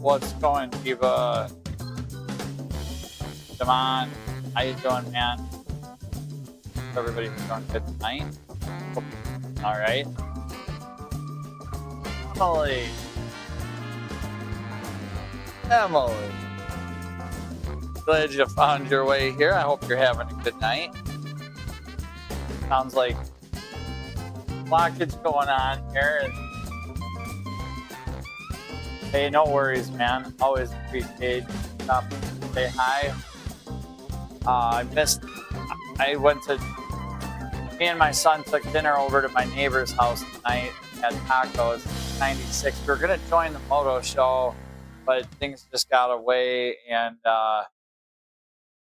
What's going, Diva? Damon, how you doing, man? Everybody's doing good tonight. All right. Emily. Glad you found your way here. I hope you're having a good night. Sounds like blockage going on here. And hey, no worries, man. Always appreciate you stopping to say hi. Me and my son took dinner over to my neighbor's house tonight, had tacos, 96. We were going to join the moto show, but things just got away and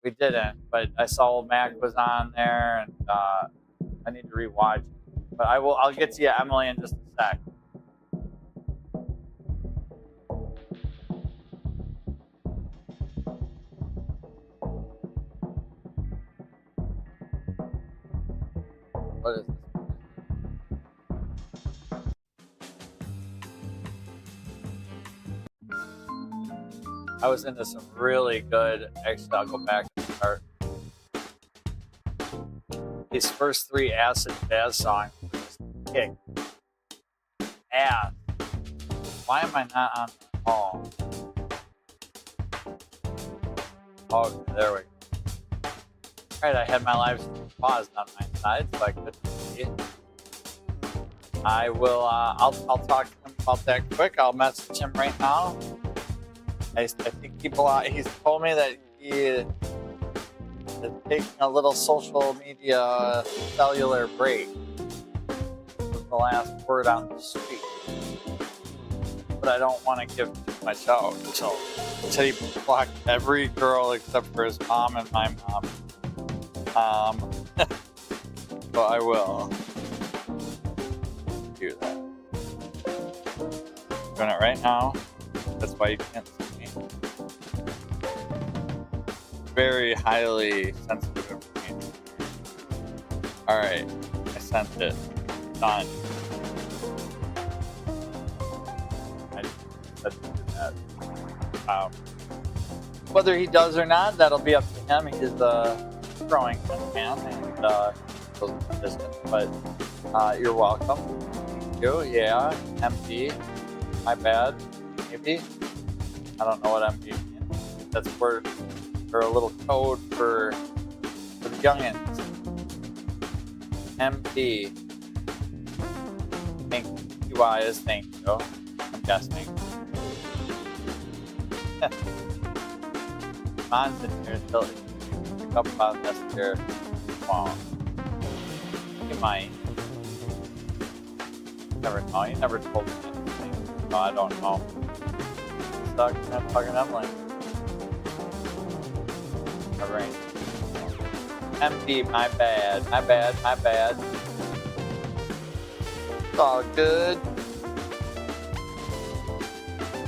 we didn't. But I saw old Mac was on there and I need to rewatch it. But I'll get to you, Emily, in just a sec. What is this? I was into some really good. Actually, I'll go back and start. These first three acid jazz songs just kick ass. Why am I not on the call? Oh, there we go. Alright, I had my live stream paused on my side, so I couldn't see. I will, I'll talk to him about that quick. I'll message him right now. I think he's told me that he is taking a little social media cellular break. Was the last word on the street. But I don't want to give too much out. So he said he blocked every girl except for his mom and my mom. So I will do that. I'm doing it right now. That's why you can't see me. Very highly sensitive information. Alright, I sent it. Done. I said to do that. Whether he does or not, that'll be up to him. He's growing man and goes distance. But you're welcome. Thank you. Yeah, MD. My bad. Maybe. I don't know what MD means. That's word or a little code for the youngins. MD. Thank you. UI is thank you. I'm guessing. Mine's in here until pick up on this here phone. You might. Never know. You never told me anything. No, I don't know. Stuck in that fucking Emily. Alright. MD, my bad. My bad. My bad. It's all good.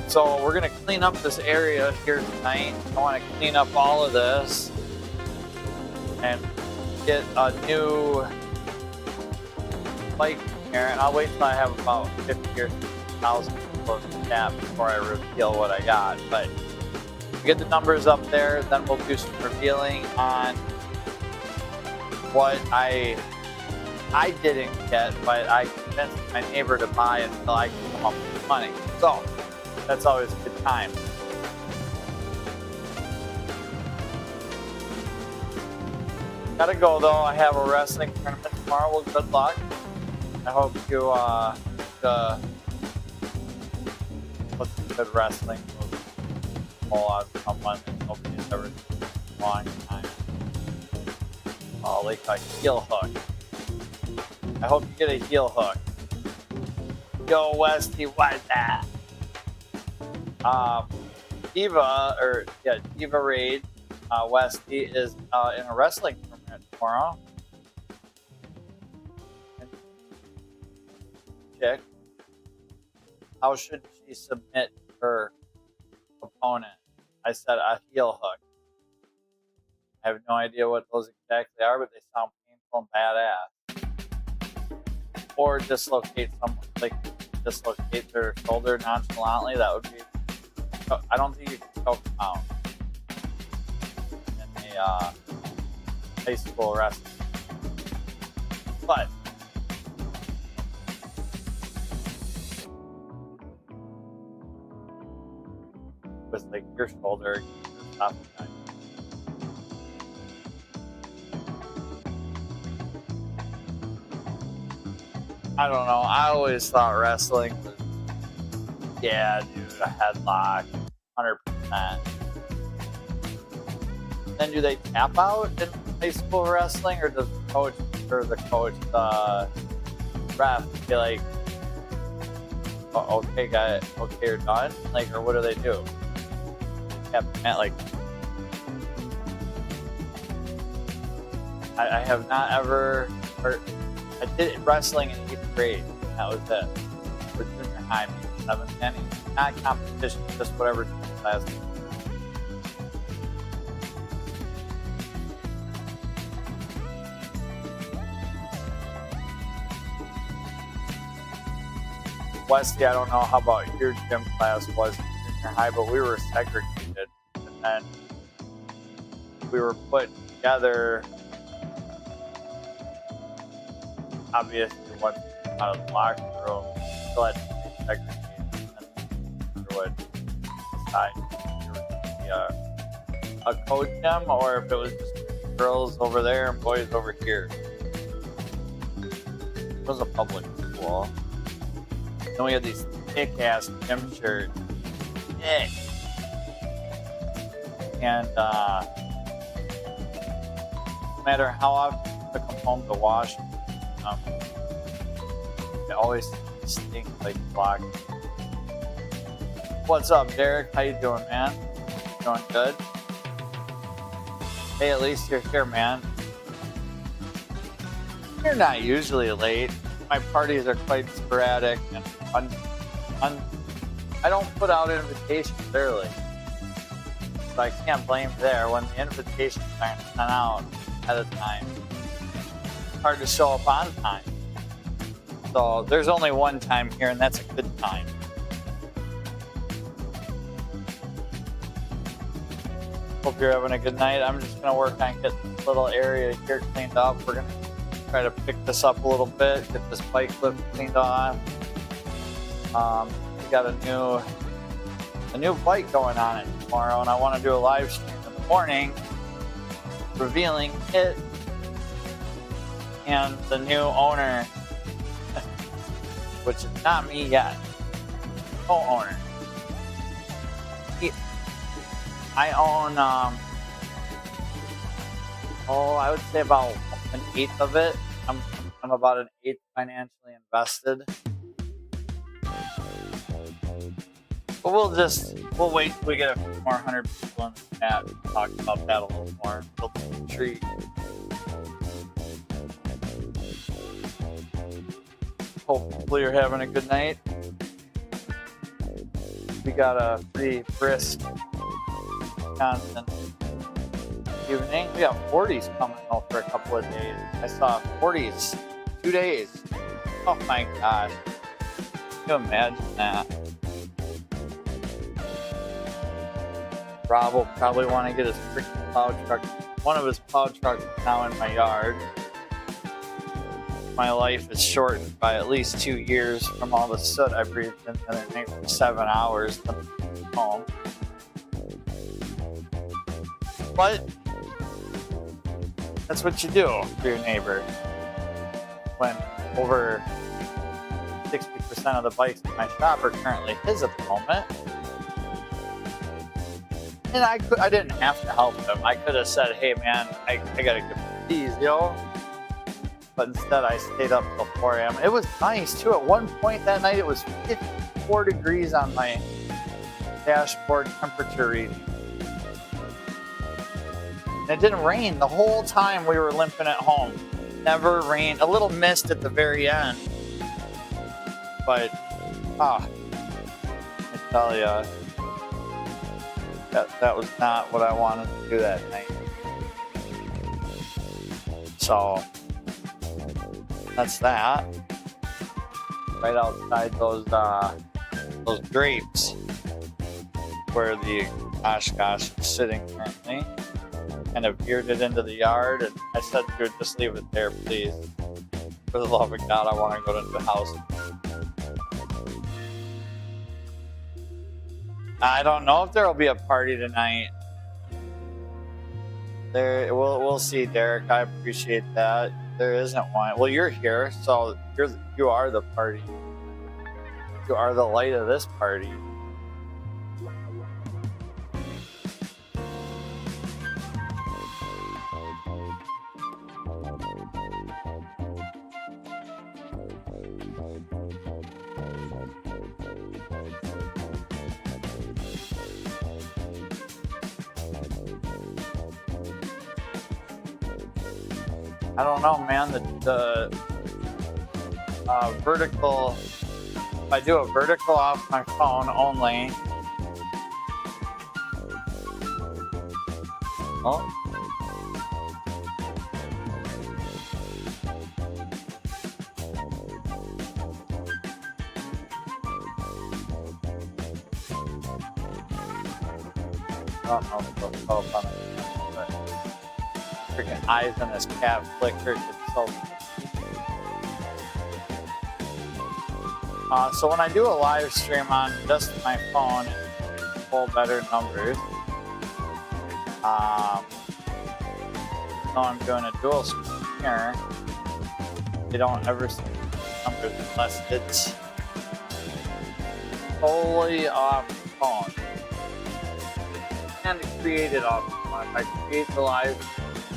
So we're gonna clean up this area here tonight. I want to clean up all of this and get a new bike here. And I'll wait till I have about 50 or 60,000 close to tap before I reveal what I got. But get the numbers up there, then we'll do some revealing on what I didn't get, but I convinced my neighbor to buy until I can come up with money. So that's always a good time. Gotta go though. I have a wrestling tournament tomorrow. Well, good luck. I hope you what's good wrestling will pull out someone that nobody's ever seen in a long time. Oh, like a heel hook. I hope you get a heel hook. Yo, Westy, what's that? Diva Raid, Westy is in a wrestling tournament tomorrow. Chick, how should she submit her opponent? I said a heel hook. I have no idea what those exactly are, but they sound painful and badass. Or dislocate someone, like dislocate their shoulder nonchalantly. That would be I don't think you can choke them out in a high school wrestling. But with like your shoulder, your top line. I don't know. I always thought wrestling was, yeah, dude, a headlock, 100%. Then do they tap out in high school wrestling, or does the coach ref be like, oh, okay, got it, okay, you're done? Like, or what do they do? Tap like, I have not ever heard. I did wrestling in 8th grade. That was it. For junior high, maybe 7th inning. Not competition, just whatever class. Wesley, I don't know how about your gym class was in junior high, but we were segregated. And then we were put together. Obviously, once we came out of the locker room, we still had to be segregated, and then would decide if you were going to be a co-gym or if it was just girls over there and boys over here. It was a public school. Then we had these thick-ass gym shirts. Thick. And no matter how often I come home to wash, it always stinks like block. What's up, Derek? How you doing, man? Doing good? Hey, at least you're here, man. You're not usually late. My parties are quite sporadic, and I don't put out invitations early, so I can't blame there. When the invitations aren't sent out ahead of time, it's hard to show up on time. So there's only one time here, and that's a good time. Hope you're having a good night. I'm just going to work on getting this little area here cleaned up. We're going to try to pick this up a little bit, get this bike lift cleaned off. We got a new bike going on it tomorrow, and I want to do a live stream in the morning revealing it and the new owner, which is not me yet, co-owner. I own, I would say about 1/8 of it. I'm about 1/8 financially invested. But we'll wait till we get a few more 100 people in the chat and talk about that a little more. Build some treat. Hopefully you're having a good night. We got a pretty brisk constant evening. We got 40s coming out for a couple of days. I saw 40s 2 days. Oh my gosh. Can you imagine that? Rob will probably want to get his freaking plow truck. One of his plow trucks is now in my yard. My life is shortened by at least 2 years from all the soot I breathed in the other night for 7 hours to home. But that's what you do for your neighbor when over 60% of the bikes in my shop are currently his at the moment. And I didn't have to help him. I could have said, hey man, I gotta get these, yo. But instead I stayed up till 4 a.m. It was nice too. At one point that night it was 54 degrees on my dashboard temperature reading. And it didn't rain the whole time we were limping at home. Never rained. A little mist at the very end. But, I tell ya, that was not what I wanted to do that night. So, that's that. Right outside those grapes. where the Oshkosh is sitting currently. Kind of veered it into the yard, and I said to her, just leave it there, please. For the love of God, I want to go into the house. I don't know if there will be a party tonight. We'll see, Derek. I appreciate that. There isn't one. Well, you're here, so you are the party. You are the light of this party. I don't know, man. The vertical. If I do a vertical off my phone only. Oh. I don't know if it'll show up on it, but freaking eyes on this cat flicker. It's so. So when I do a live stream on just my phone, it's full better numbers. So I'm doing a dual screen here. You don't ever see numbers unless it's fully off the phone. And create it off the phone. If I create the live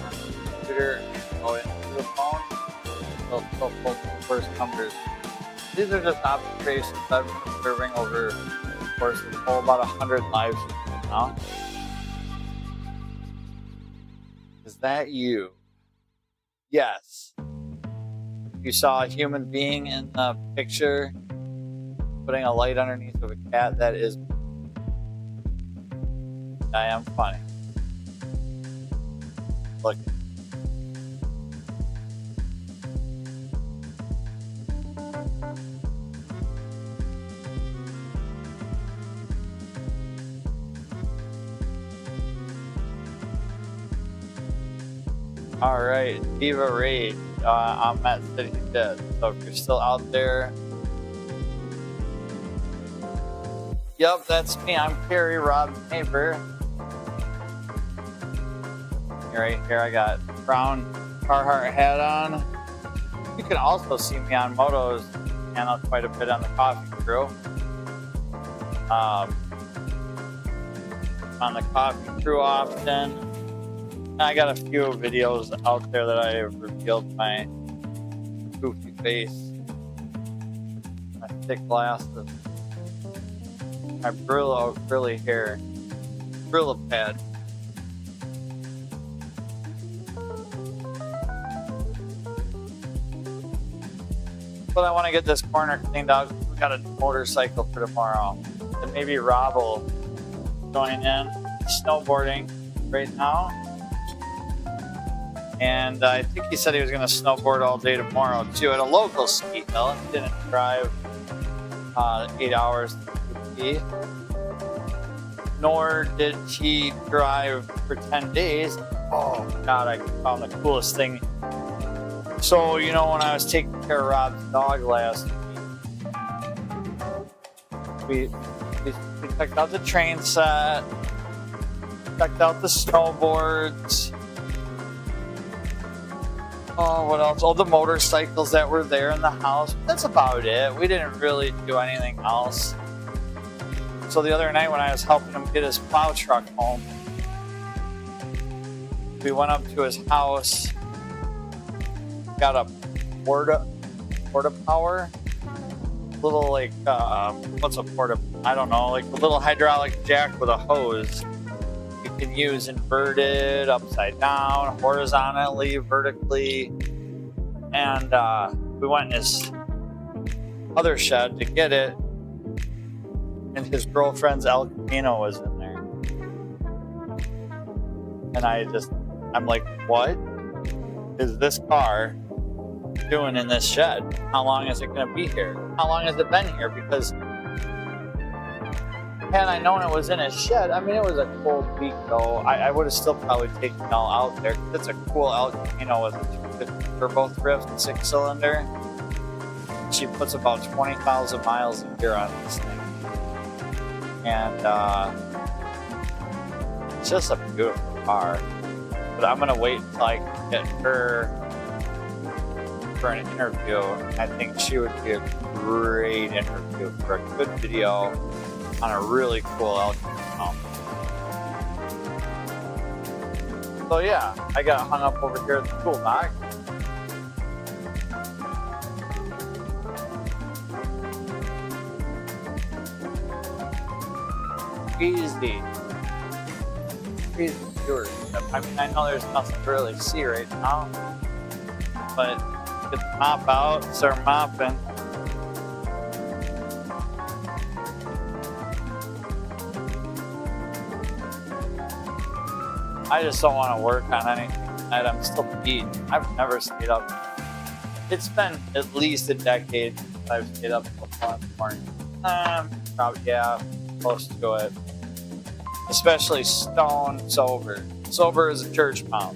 on the computer and go into the phone, it'll still pull the first numbers. These are just observations I've been observing over the course of about 100 live streams now. Is that you? Yes. You saw a human being in the picture putting a light underneath of a cat. That is. I am funny. Look. All right, Diva Rage. I'm at City Dead. So if you're still out there, yep, that's me. I'm Carrie, Rob's neighbor. Right here, I got brown Carhartt hat on. You can also see me on Moto's channel quite a bit on the Coffee Crew. On the Coffee Crew often. I got a few videos out there that I have revealed my goofy face, my thick glasses, my Brillo hair, Brillo pad. But I want to get this corner cleaned out. We got a motorcycle for tomorrow, and maybe Rob will join in snowboarding right now. And I think he said he was going to snowboard all day tomorrow, too, at a local ski hill. He didn't drive 8 hours to ski. Nor did he drive for 10 days. Oh, God, I found the coolest thing. So, you know, when I was taking care of Rob's dog last week, we checked out the train set, checked out the snowboards. Oh, what else? All the motorcycles that were there in the house. That's about it. We didn't really do anything else. So the other night when I was helping him get his plow truck home, we went up to his house, got a porta power, little like, what's a porta? I don't know, like a little hydraulic jack with a hose. You can use inverted, upside down, horizontally, vertically. And we went in his other shed to get it. And his girlfriend's El Camino was in there. And I'm like, what is this car doing in this shed? How long is it going to be here? How long has it been here? Because Had I known it was in a shed, I mean, it was a cold week though. I would have still probably taken it all out there. It's a cool El Camino with a 250 turbo thrift 6-cylinder. She puts about 20,000 miles a year on this thing. And it's just a beautiful car. But I'm going to wait until I can get her for an interview. I think she would be a great interview for a good video on a really cool El Camino. So yeah, I got hung up over here at the tool dock. Easy viewership. I mean, I know there's nothing to really see right now, but get the mop out, start mopping. I just don't want to work on anything tonight. I'm still beat. I've never stayed up. It's been at least a decade since I've stayed up until 4 in the morning. Probably, yeah, close to it. Especially stone sober. Sober as a church mouse.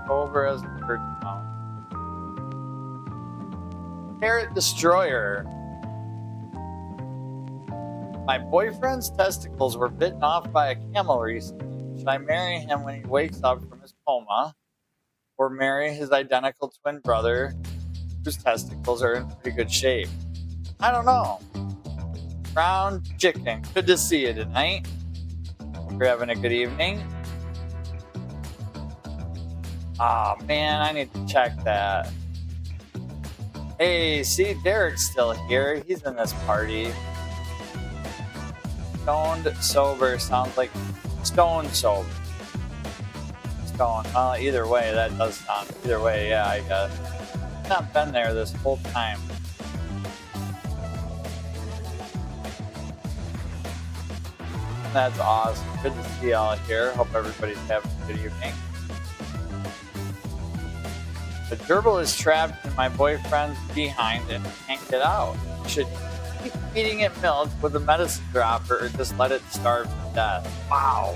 Sober as a church mouse. Carrot Destroyer. My boyfriend's testicles were bitten off by a camel recently. Should I marry him when he wakes up from his coma? Or marry his identical twin brother whose testicles are in pretty good shape? I don't know. Brown Chicken, good to see you tonight. Hope you're having a good evening. Oh man, I need to check that. Hey, see, Derek's still here. He's in this party. Stoned sober sounds like stone sober. Stone. Well, either way, that does sound. Either way, yeah, I got. I've not been there this whole time. That's awesome. Good to see y'all here. Hope everybody's having a good evening. The gerbil is trapped in my boyfriend's behind and can't get out. Should keep feeding it milk with a medicine dropper or just let it starve to death? Wow.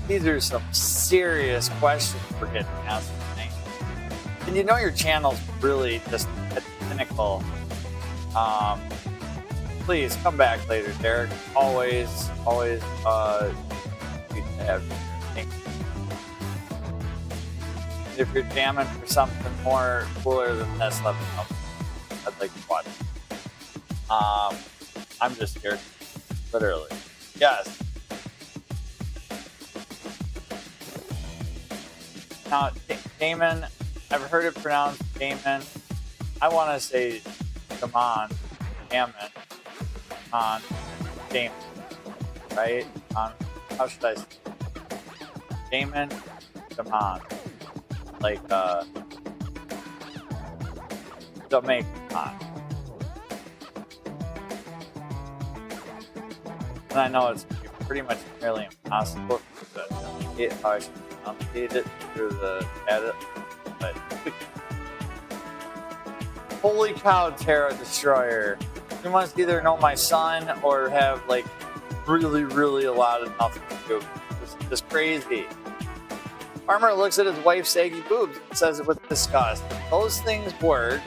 These are some serious questions we're getting asked tonight. And you know your channel's really just at the pinnacle. Please come back later, Derek. Always good to have you here. Thank you. If you're jamming for something more cooler than this, let me know. I'd like to watch it. I'm just here, literally. Yes. Now, Damon, I've heard it pronounced Damon. I want to say Damon, Damon, right? How should I say it? Damon, Damon. Like, Jamaican. And I know it's pretty much nearly impossible to get how I should pronunciate it through the edit, but holy cow, Terra Destroyer. You must either know my son or have, like, really a lot of nothing to do. It's crazy. Farmer looks at his wife's saggy boobs and says it with disgust. If those things work,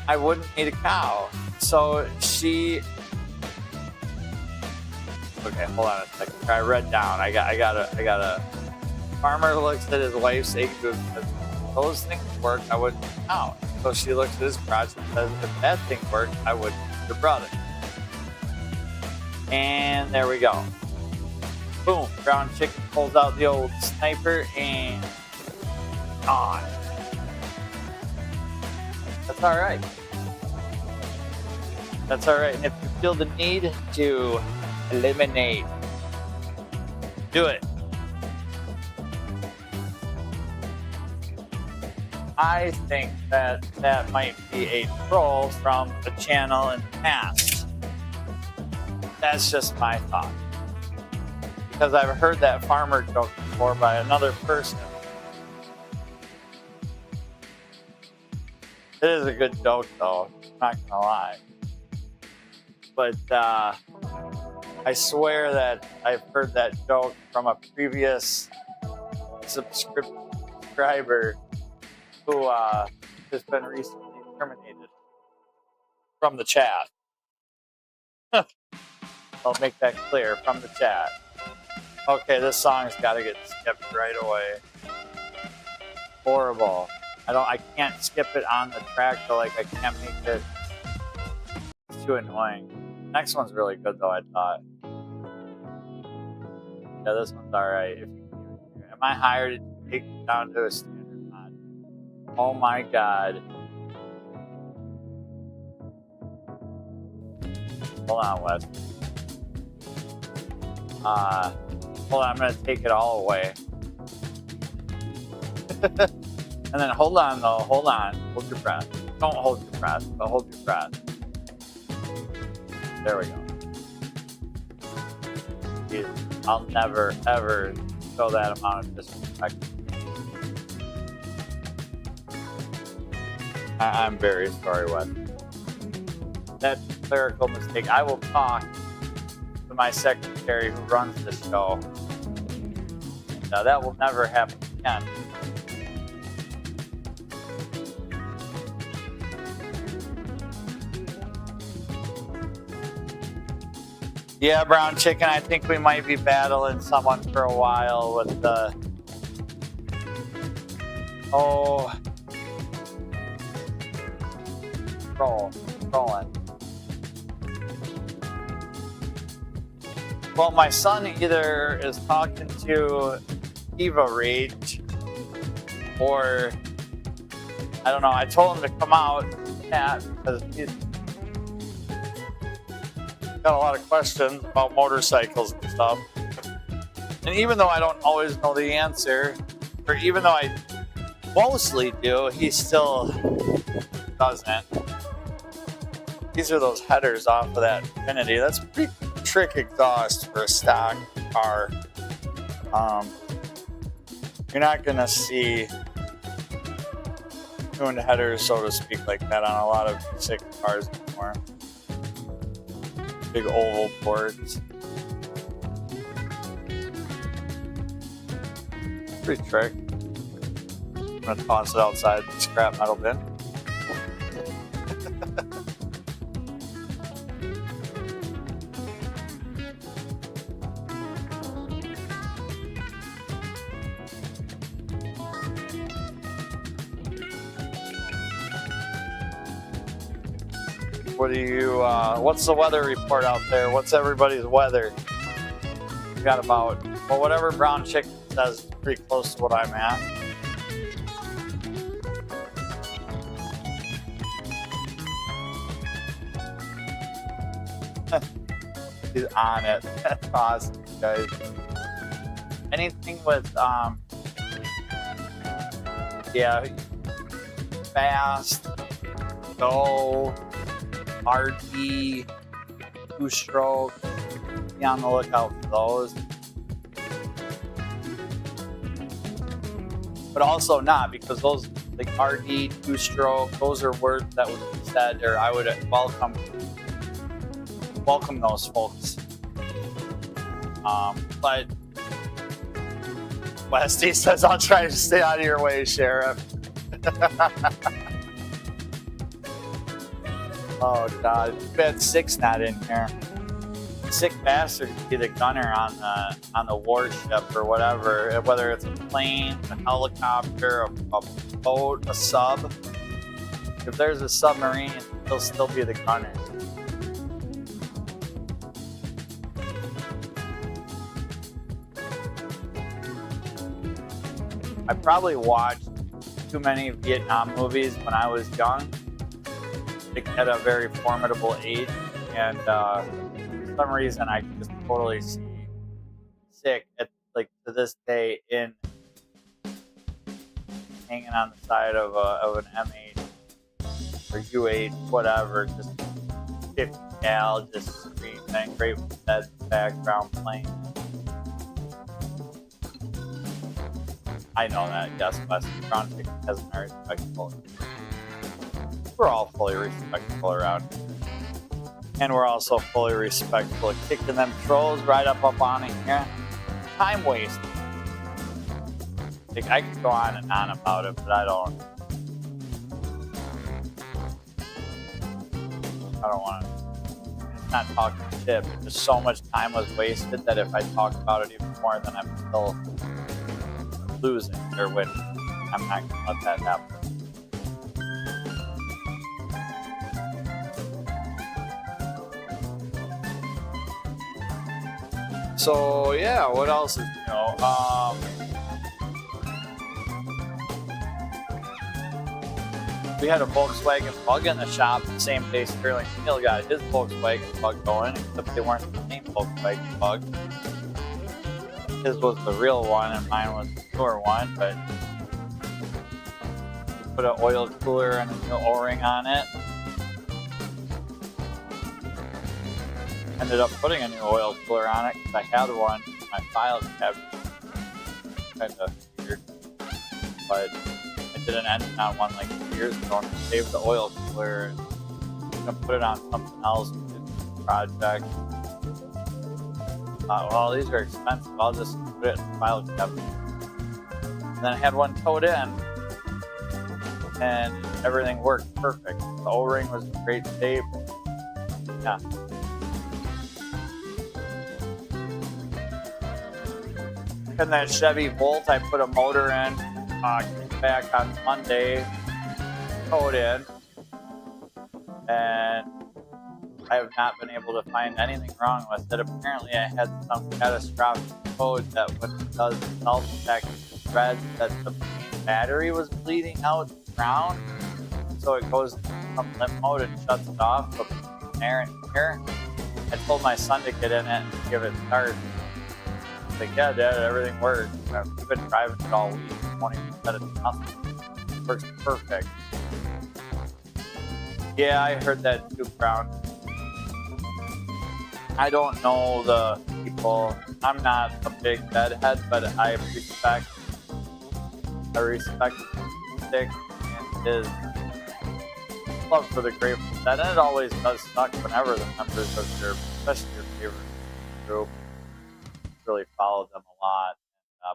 I wouldn't need a cow. So she... Okay, hold on a second. I read down. I got a... Farmer looks at his wife's saggy boobs and says, if those things work, I wouldn't need a cow. So she looks at his crotch and says, if that thing worked, I wouldn't need your brother. And there we go. Boom, Brown Chicken pulls out the old sniper and on. That's alright. That's alright. And if you feel the need to eliminate, do it. I think that might be a troll from a channel in the past. That's just my thought. Because I've heard that farmer joke before by another person. It is a good joke, though. I'm not gonna lie. But I swear that I've heard that joke from a previous subscriber who has been recently terminated from the chat. I'll make that clear from the chat. Okay, this song's got to get skipped right away. Horrible. I can't skip it on the track, but like I can't make it. It's too annoying. Next one's really good though, I thought. Yeah, this one's alright. Am I hired to take it down to a standard mod? Oh my god. Hold on, Wes. Hold on, I'm gonna take it all away. And then hold on though, hold on. Hold your breath. Don't hold your breath, but hold your breath. There we go. I'll never, ever show that amount of disrespect. I'm very sorry, Wes. That's a clerical mistake. I will talk to my secretary who runs the show. Now that will never happen again. Yeah, Brown Chicken, I think we might be battling someone for a while with the... Oh... Trolling. Well, my son either is talking to Eva Rage or... I don't know, I told him to come out and chat because he's got a lot of questions about motorcycles and stuff. And even though I don't always know the answer, or even though I mostly do, he still doesn't. These are those headers off of that Infiniti. That's pretty trick exhaust for a stock car. You're not gonna see tuned headers, so to speak, like that on a lot of sick cars anymore. Big oval ports. Pretty trick. I'm gonna toss it outside the scrap metal bin. What do you, what's the weather report out there? What's everybody's weather? We got about, well, whatever Brown Chicken says is pretty close to what I'm at. He's on it. That's awesome, guys. Anything with, yeah, fast, go, RT, two-stroke, be on the lookout for those. But also not, because those, like RD, two-stroke, those are words that would be said, or I would welcome those folks. But Westy says, I'll try to stay out of your way, Sheriff. Oh God, bet Sick's not in here. Sick bastard could be the gunner on the warship or whatever, whether it's a plane, a helicopter, a boat, a sub. If there's a submarine, he'll still be the gunner. I probably watched too many Vietnam movies when I was young, at a very formidable age, and for some reason I just totally see Sick at, like, to this day in hanging on the side of an M8 or U8, whatever, just 50 cal, just screaming, great with that background playing. I know that, yes, Wes. Brown Chicken has an respectable. we're all fully respectful around here. And we're also fully respectful of kicking them trolls right up on it here. Time waste. Like, I could go on and on about it, but I don't want to. It's not talking shit, but just so much time was wasted that if I talk about it even more, then I'm still losing or winning. I'm not going to let that happen. So yeah, what else is we had a Volkswagen Bug in the shop the same day Sterling Neal got his Volkswagen Bug going, except they weren't the same Volkswagen Bug. His was the real one and mine was the newer one, but we put an oil cooler and a new O-ring on it. Ended up putting a new oil cooler on it because I had one in my file cabinet. Kind of weird, but I did an engine on one like 2 years ago and saved the oil cooler and put it on something else. We did this project. Well, these are expensive. I'll just put it in the file cabinet. And then I had one towed in, and everything worked perfect. The O-ring was in great shape. Yeah. And that Chevy Volt, I put a motor in, came back on Monday, towed in, and I have not been able to find anything wrong with it. Apparently, I had some catastrophic code that when it does self-check threads, that the battery was bleeding out the ground, so it goes into some limp mode and shuts it off. But there and here, I told my son to get in it and give it a start. Like, yeah, Dad, everything works. We've been driving it all week. 20% of nothing. It works perfect. Yeah, I heard that too, Brown. I don't know the people. I'm not a big bedhead, but I respect Stick and his love for the Grateful Dead. And it always does suck whenever the members of your, especially your favorite group, really followed them a lot,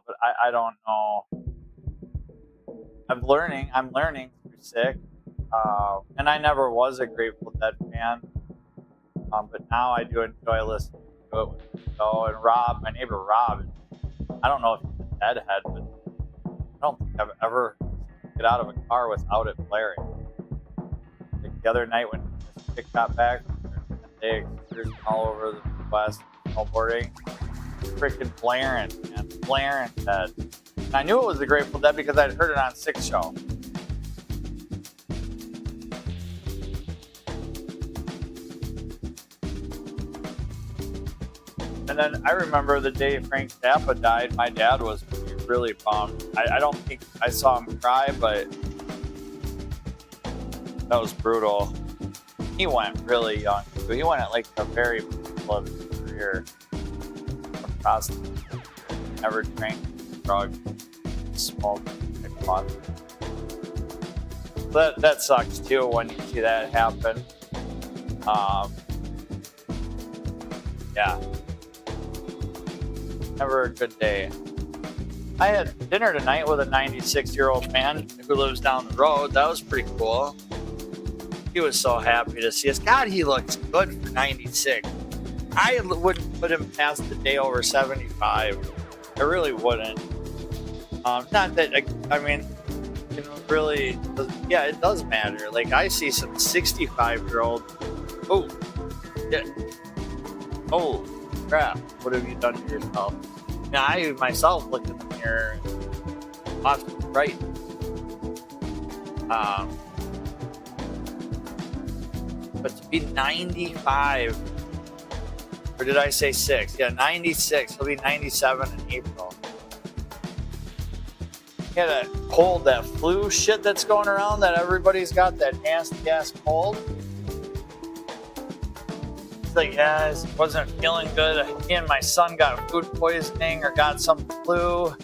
but I don't know. I'm learning through Sick, and I never was a Grateful Dead fan, but now I do enjoy listening to it with the show. And Rob, my neighbor Rob, I don't know if he's a deadhead, but I don't think I've ever get out of a car without it blaring. Like the other night when Sick got back, they excursion all over the Midwest snowboarding. Freaking blaring, man. Blaring Dead. And I knew it was the Grateful Dead because I'd heard it on Sick Show. And then I remember the day Frank Zappa died, my dad was really bummed. I don't think I saw him cry, but that was brutal. He went really young. He went at like a very full of his career. Never drank, drugs, smoked, but that sucks too when you see that happen. Yeah, never a good day. I had dinner tonight with a 96-year-old man who lives down the road. That was pretty cool. He was so happy to see us. God, he looks good for 96. I wouldn't put him past the day over 75. I really wouldn't. Not that, I mean, it really, yeah, it does matter. Like, I see some 65-year-old, oh, shit. Oh, crap. What have you done to yourself? Now, I myself look in the mirror off to the right. But to be 95, or did I say 6? Yeah, 96. He'll be 97 in April. He had a cold, that flu shit that's going around that everybody's got, that nasty ass cold. He's like, yeah, I wasn't feeling good. He and my son got food poisoning or got some flu.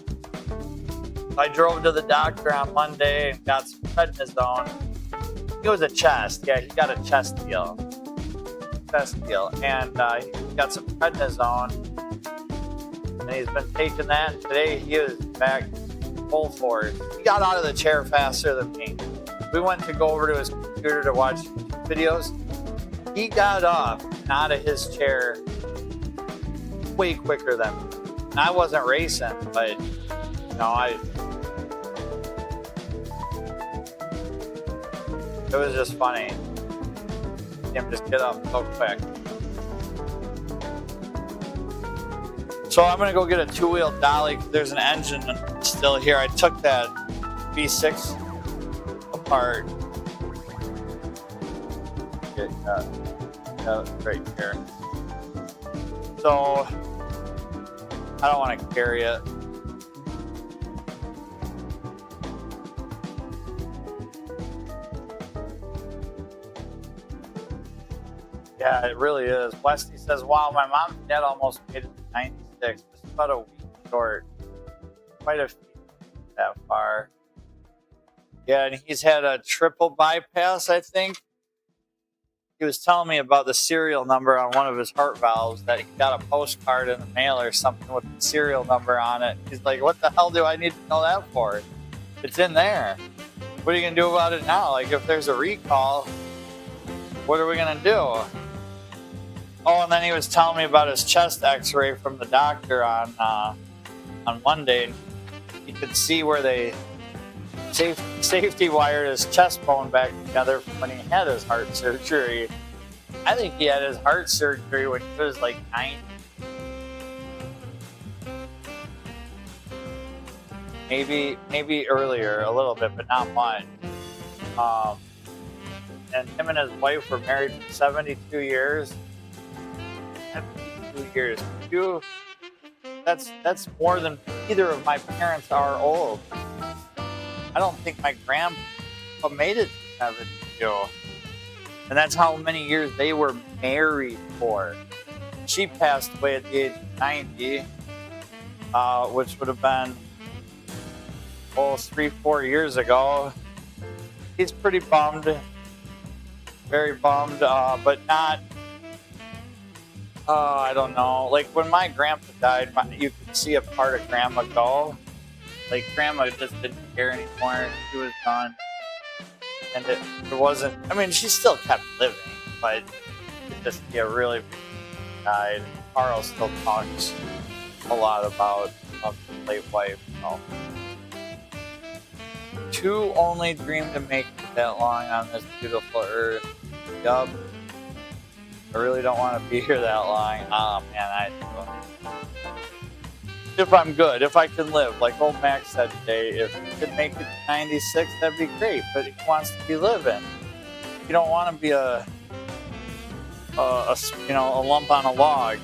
I drove to the doctor on Monday and got some prednisone. It was a chest. Yeah, he got a chest deal. And he got some prednisone, and he's been taking that. Today he is back full force. He got out of the chair faster than me. We went to go over to his computer to watch videos. He got up and out of his chair way quicker than me. And I wasn't racing, but it was just funny. Him just get up so quick. So I'm gonna go get a two-wheel dolly because there's an engine still here. I took that V6 apart. Get right here. So I don't want to carry it. Yeah, it really is. Westy says, wow, my mom and dad almost made it to 96. Just about a week short. Quite a few that far. Yeah, and he's had a triple bypass, I think. He was telling me about the serial number on one of his heart valves, that he got a postcard in the mail or something with the serial number on it. He's like, what the hell do I need to know that for? It's in there. What are you going to do about it now? Like, if there's a recall, what are we going to do? Oh, and then he was telling me about his chest x-ray from the doctor on Monday. He could see where they safety wired his chest bone back together from when he had his heart surgery. I think he had his heart surgery when he was like 9. Maybe earlier, a little bit, but not much. And him and his wife were married for 72 years. 72 years. That's more than either of my parents are old. I don't think my grandpa made it to 72. And that's how many years they were married for. She passed away at the age of 90, which would have been 3-4 years ago. He's pretty bummed. Very bummed, but not, I don't know. Like when my grandpa died, you could see a part of grandma go. Like grandma just didn't care anymore. She was done. And it wasn't, I mean, she still kept living, but it just, really died. Carl still talks a lot about his late wife. So. 2 only dream to make it that long on this beautiful earth. Yup. I really don't want to be here that long. Oh man, I do. If I'm good, if I can live, like old Max said today, if he could make it to 96, that'd be great. But he wants to be living. You don't want to be a lump on a log.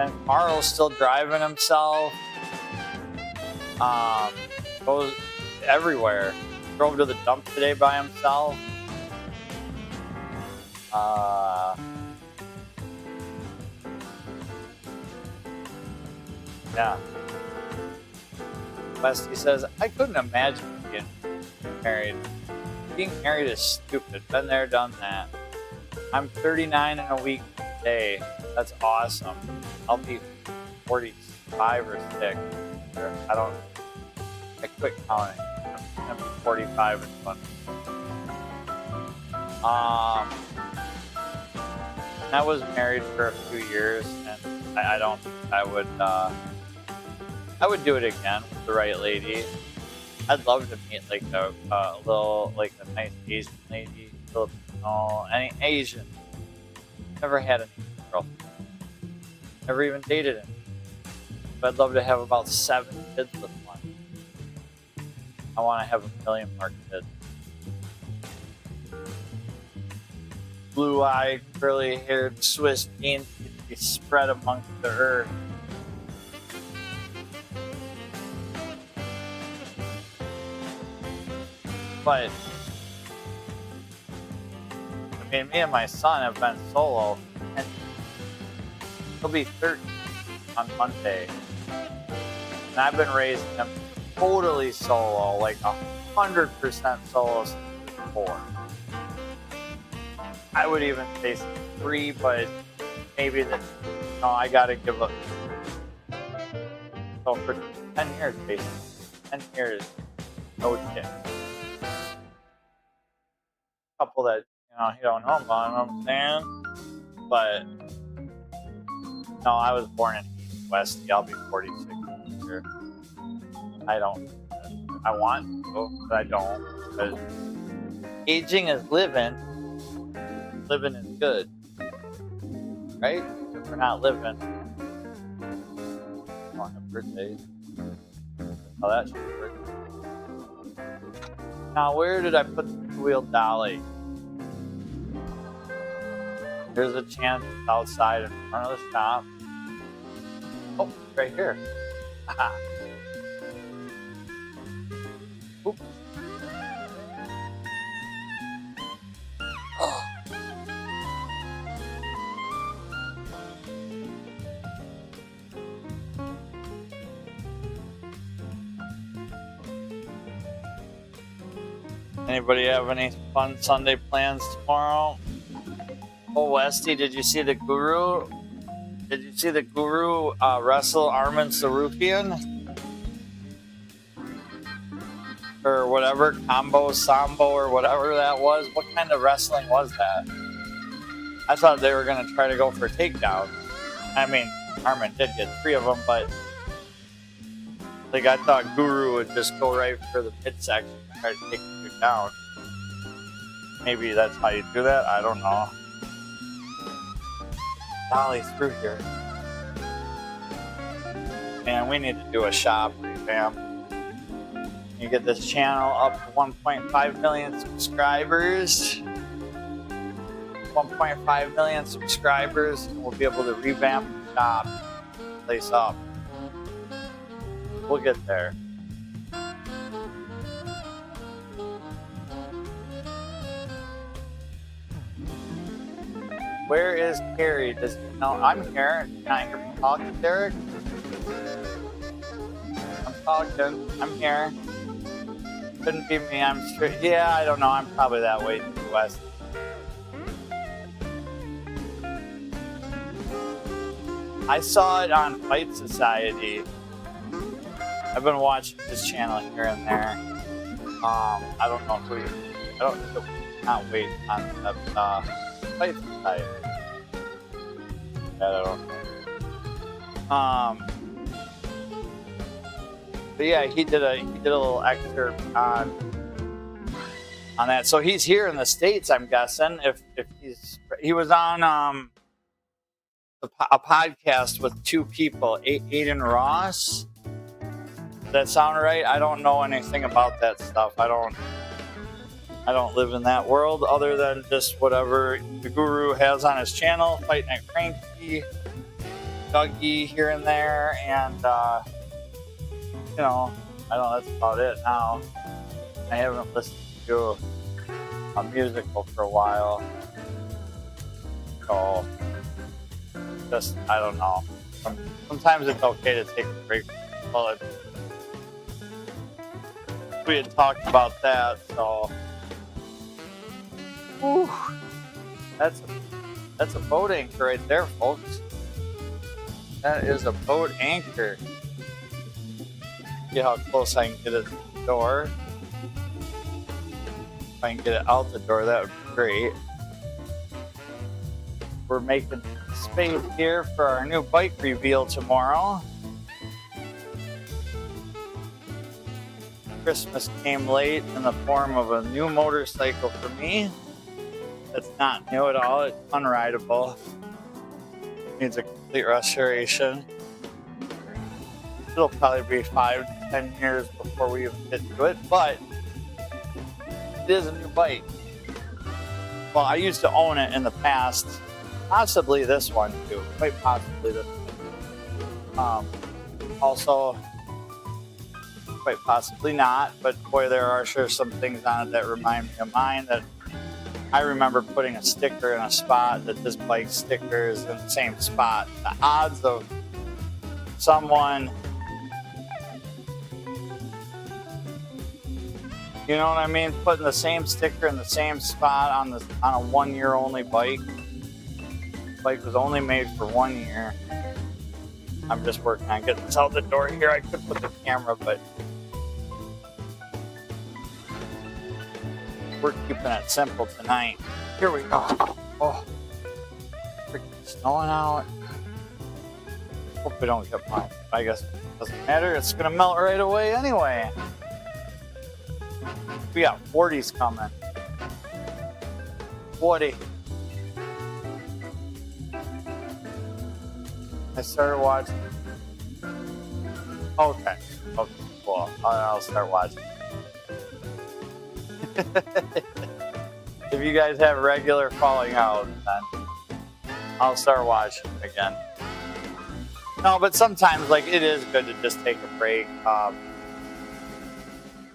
And Carl's still driving himself. Goes everywhere. Drove to the dump today by himself. Yeah. Westy says, I couldn't imagine being married. Being married is stupid. Been there, done that. I'm 39 in a week today. That's awesome. I'll be 45 or 6. I quit counting. I'm 45 in 1. I was married for a few years, and I would do it again with the right lady. I'd love to meet like a nice Asian lady, Filipino, any Asian. Never had an Asian girlfriend. Never even dated him. But I'd love to have about 7 kids with one. I want to have 1 million more kids. Blue-eyed, curly-haired Swiss genes to be spread amongst the earth. But I mean, me and my son have been solo, and he'll be 13 on Monday, and I've been raising him totally solo, like 100% solo since he was 4. I would even say 3, but maybe that, no, I gotta give up. So for 10 years, basically, 10 years, no chicks. Couple that, you don't know about, you know what I'm saying? But, no, I was born in East West. I'll be 46 this year. I want to, but I don't. Because aging is living. Living is good. Right? If we're not living, we don't have birthdays. Oh, that's your birthday. Now, where did I put the two-wheel dolly? There's a chance it's outside in front of the shop. Oh, right here. Aha. Oops. Oh. Anybody have any fun Sunday plans tomorrow? Oh, Westy, did you see the Guru? Did you see the Guru wrestle Armin Sarukian? Or whatever, combo, sambo, or whatever that was? What kind of wrestling was that? I thought they were going to try to go for takedowns. I mean, Armin did get 3 of them, but like I thought Guru would just go right for the midsection and try to take you down. Maybe that's how you do that. I don't know. Dolly's through here. Man, we need to do a shop revamp. You get this channel up to 1.5 million subscribers. 1.5 million subscribers, and we'll be able to revamp the shop, place up. We'll get there. Where is Carrie? Does he know I'm here? Can I hear me talking, Derek? I'm talking. I'm here. Couldn't be me. I'm straight. Yeah, I don't know. I'm probably that way to the west. I saw it on Fight Society. I've been watching his channel here and there. I don't know who. Not wait on that. Fight Society. I don't know. But yeah, he did a little excerpt on that. So he's here in the States, I'm guessing. If he was on a podcast with 2 people, Aiden Ross. Does that sound right? I don't know anything about that stuff. I don't live in that world other than just whatever the Guru has on his channel, Fight Night Frankie, Dougie here and there, and that's about it now. I haven't listened to a musical for a while, so just, I don't know. Sometimes it's okay to take a break. Well, we had talked about that, so. Whew. That's a boat anchor right there, folks. That is a boat anchor. See how close I can get it to the door. If I can get it out the door, that would be great. We're making space here for our new bike reveal tomorrow. Christmas came late in the form of a new motorcycle for me. It's not new at all. It's unrideable. Needs a complete restoration. It'll probably be 5 to 10 years before we even get to it, but it is a new bike. Well, I used to own it in the past. Possibly this one too. Quite possibly this one. Also, quite possibly not, but boy, there are sure some things on it that remind me of mine. That I remember putting a sticker in a spot that this bike sticker is in the same spot. The odds of someone You know what I mean? Putting the same sticker in the same spot on a 1 year only bike. Bike was only made for 1 year. I'm just working on getting this out the door here. I could put the camera, but we're keeping it simple tonight. Here we go. Oh, freaking snowing out. Hope we don't get mine. I guess it doesn't matter. It's gonna melt right away anyway. We got 40s coming. 40. I started watching. Okay, cool. I'll start watching. If you guys have regular falling out, then I'll start watching again. No, but sometimes like it is good to just take a break.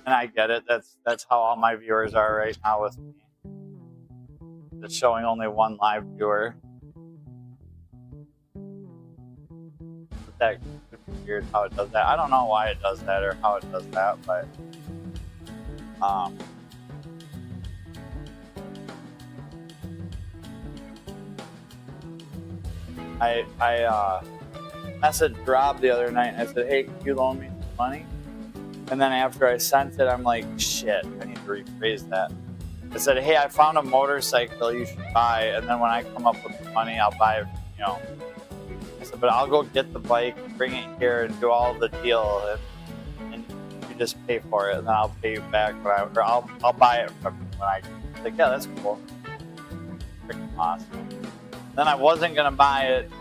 And I get it. That's how all my viewers are right now with me. Just showing only one live viewer. That could be weird how it does that. I don't know why it does that or how it does that, but I messaged Rob the other night and I said, hey, can you loan me some money? And then after I sent it, I'm like, shit, I need to rephrase that. I said, hey, I found a motorcycle you should buy, and then when I come up with the money, I'll buy it, you know. I said, but I'll go get the bike, bring it here, and do all the deal, and you just pay for it, and then I'll pay you back, or I'll buy it from you when I like, yeah, that's cool. Freaking awesome. Then I wasn't going to buy it.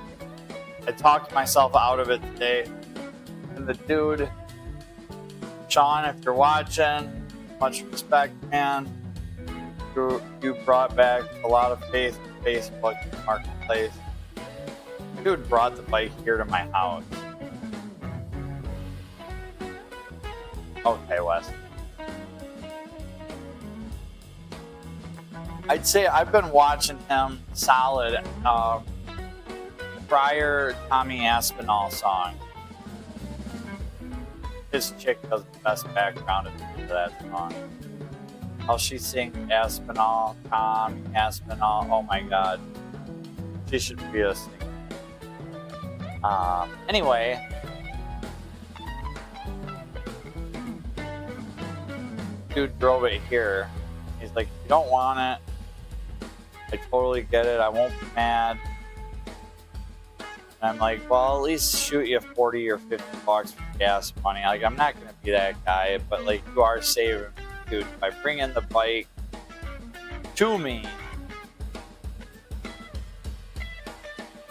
I talked myself out of it today, and the dude, Sean, if you're watching, much respect, man. You brought back a lot of faith in Facebook Marketplace. Dude brought the bike here to my house. Okay, Wes. I'd say I've been watching him solid prior Tommy Aspinall song. His chick does the best background at the end of that song. How she sings Aspinall, Tommy Aspinall. Oh my God. She should be a singer. Anyway. Dude drove it here. He's like, you don't want it. I totally get it. I won't be mad. And I'm like, well, at least shoot you 40 or 50 bucks for gas money. Like, I'm not going to be that guy, but like, you are saving. Dude, if I bring in the bike to me,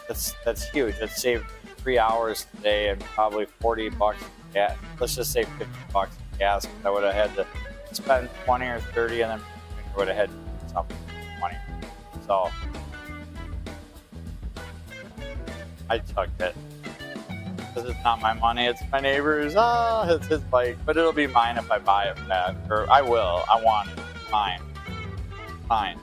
that's huge. It saved 3 hours today and probably 40 bucks in gas. Let's just say 50 bucks in gas, because I would have had to spend 20 or 30, and then I would have had something 20. So I took it. Because it's not my money, it's my neighbor's. It's his bike, but it'll be mine if I buy it back. Or I will. I want it. Mine. Fine.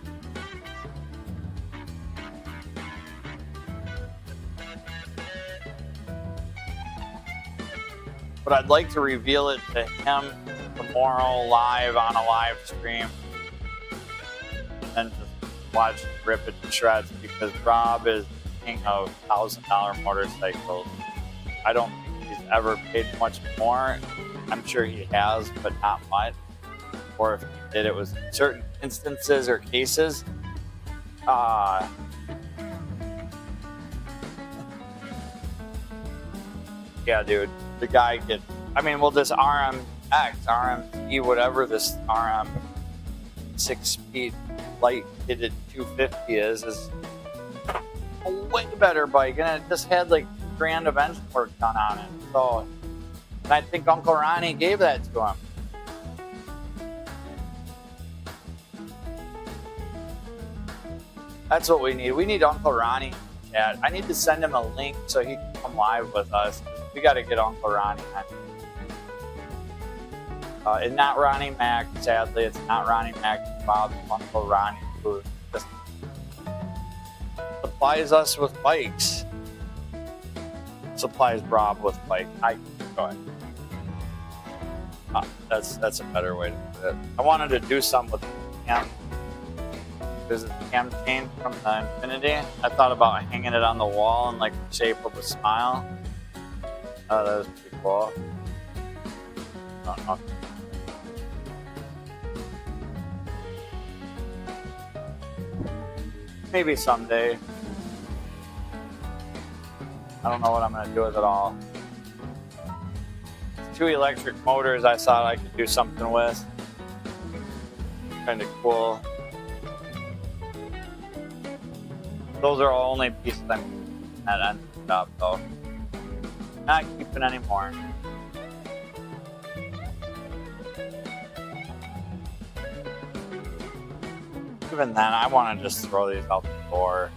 But I'd like to reveal it to him tomorrow live on a live stream. And just watch him rip it to shreds, because Rob is king of $1,000 motorcycles. I don't think he's ever paid much more. I'm sure he has, but not much. Or if he did, it was in certain instances or cases. Yeah, dude. The guy gets... I mean, well, this RMX, RMC, whatever this RM 6-speed light-kitted 250 is a way better bike. And it just had, like, grand of engine work done on it. So, and I think Uncle Ronnie gave that to him. That's what we need. We need Uncle Ronnie in the chat. I need to send him a link so he can come live with us. We got to get Uncle Ronnie on. It's not Ronnie Mac, sadly. It's not Ronnie Mac. Bob's Uncle Ronnie, who just supplies us with bikes. Supplies Rob with bike. Go ahead. That's a better way to put it. I wanted to do something with the cam. There's a cam chain from the Infinity. I thought about hanging it on the wall in like the shape of a smile. Oh, that was pretty cool. I don't know. Maybe someday. I don't know what I'm going to do with it all. 2 electric motors I thought I could do something with. Kind of cool. Those are all only pieces I'm keeping that ended up though. Not keeping any more. Even then, I want to just throw these out the door.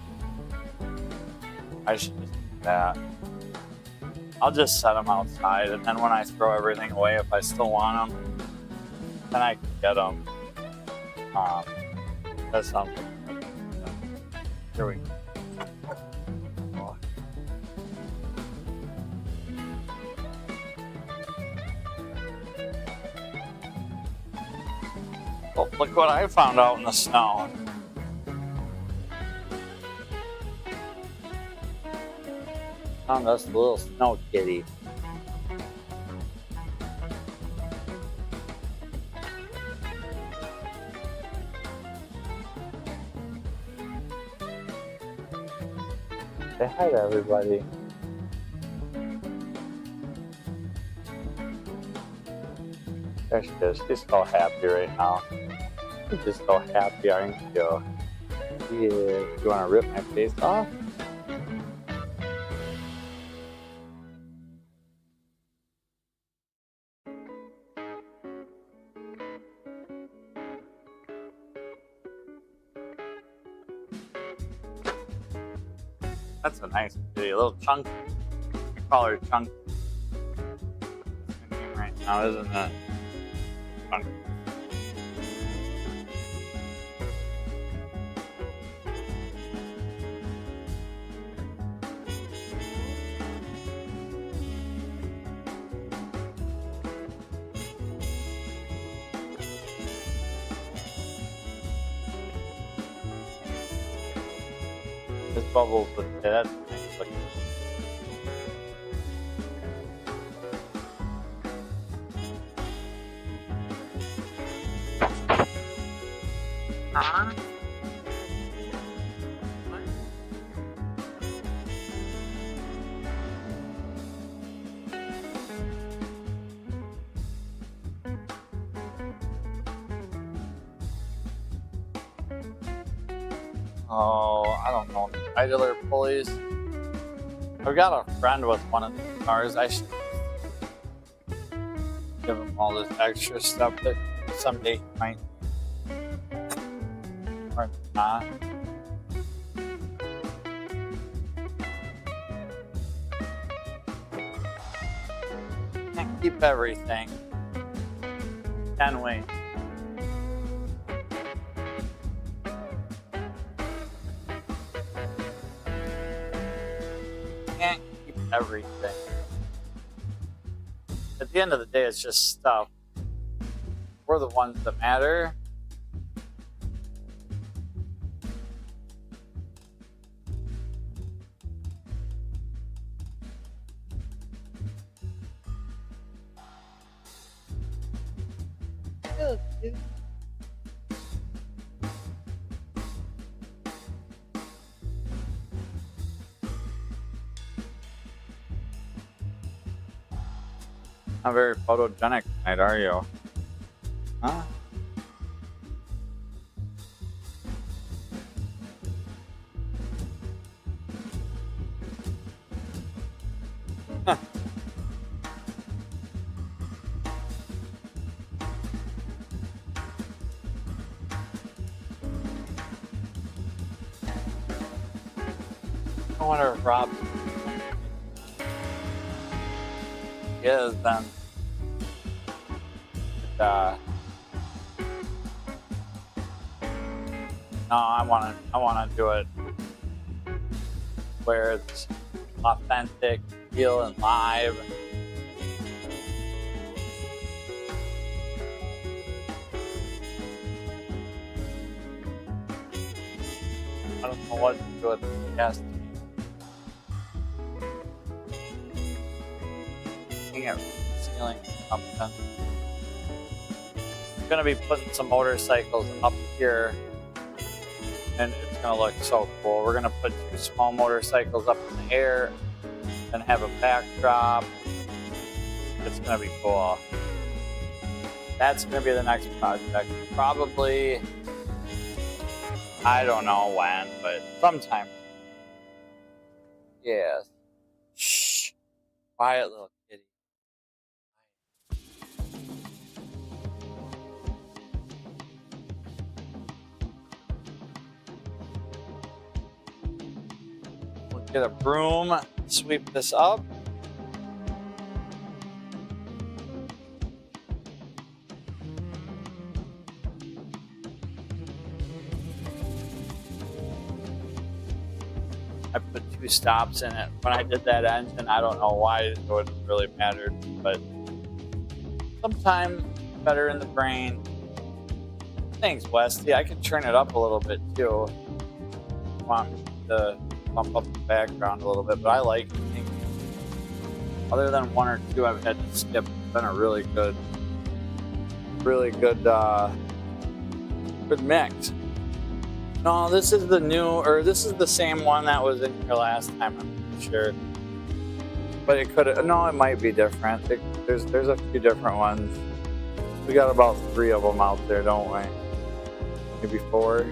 I should just do that. I'll just set them outside, and then when I throw everything away, if I still want them, then I can get them. That sounds like here we go. Oh, look what I found out in the snow. Found us a little snow kitty. Say hi to everybody. There she is. She's so happy right now. She's just so happy, aren't you? Yeah. You want to rip my face off? That's a nice kitty, a little chunky. We call her Chunky. That's her name right now, isn't it? Chunky. This bubbles with it. That's nice looking. Huh? Oh, I don't know. Idler pulleys. I've got a friend with one of these cars. I should give him all this extra stuff that someday he might or not. Can't keep everything, can we? Can't keep everything. At the end of the day, it's just stuff. We're the ones that matter. Not very photogenic tonight, are you? Huh? I wonder if Rob is then. No, I want to do it where it's authentic, real, and live. don't know what to do with the gas. Looking at ceiling something. I'm gonna be putting some motorcycles up here, and it's gonna look so cool. We're gonna put 2 small motorcycles up in the air and have a backdrop. It's gonna be cool. That's gonna be the next project. Probably, I don't know when, but sometime. Yes. Shh. Quiet little kitty. We'll get a broom, sweep this up. I put 2 stops in it. When I did that engine, I don't know why it wouldn't really matter, but sometimes better in the brain. Thanks, Westy. I can turn it up a little bit too. I want me to bump up the background a little bit, but I like it. Other than 1 or 2 I've had to skip, it's been a really good mix. No, this is the new, or this is the same one that was in here last time, I'm pretty sure. But it could, no, it might be different. There's a few different ones. We got about 3 of them out there, don't we? Maybe 4.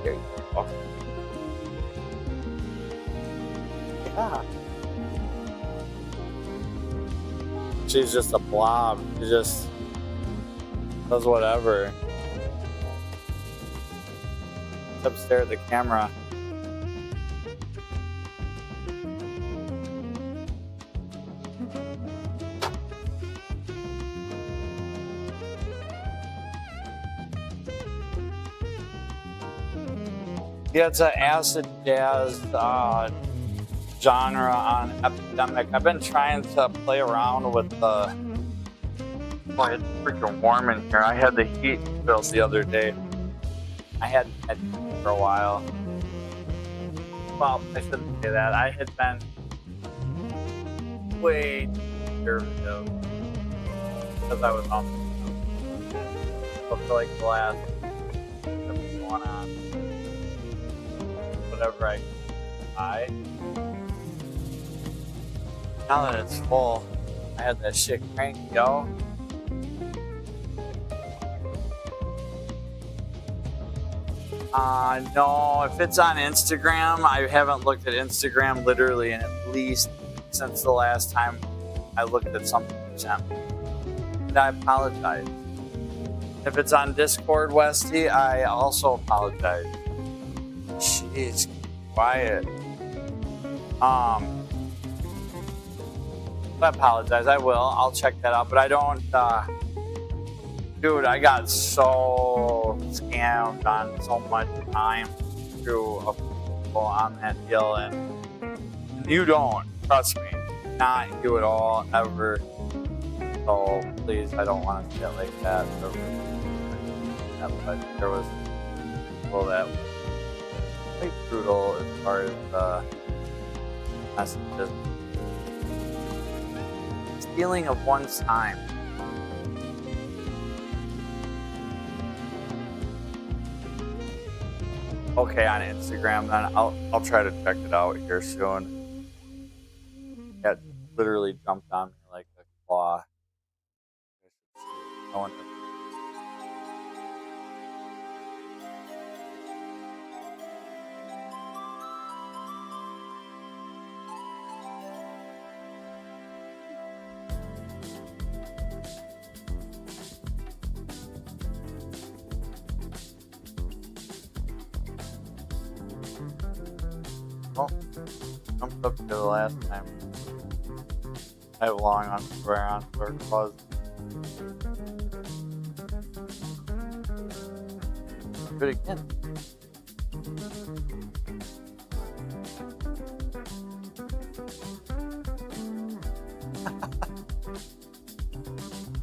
Here you go. Yeah. She's just a blob. She just does whatever. Except stare at the camera. Yeah, it's an acid jazz genre on Epidemic. I've been trying to play around with the. Boy, it's freaking warm in here. I had the heat built the other day. I hadn't had heat for a while. Well, I shouldn't say that. I had been way conservative because I was on. So for like the last going on, whatever I buy. Now that it's full, I had that shit cranked, yo. No, if it's on Instagram, I haven't looked at Instagram literally in at least since the last time I looked at something you sent me. And I apologize. If it's on Discord, Westy, I also apologize. Jeez, quiet. I apologize. I will. I'll check that out, but I don't. Dude, I got so scammed on so much time through people on that deal, and you don't. Trust me. Not you at all, ever. So please, I don't want to say it like that. But there was people that were quite brutal as far as messages. Stealing of one's time. Okay, on Instagram, then I'll try to check it out here soon. It literally jumped on me like a claw. No one. Well, jumped up to the last time. I have long on swear on for cause. Do it again.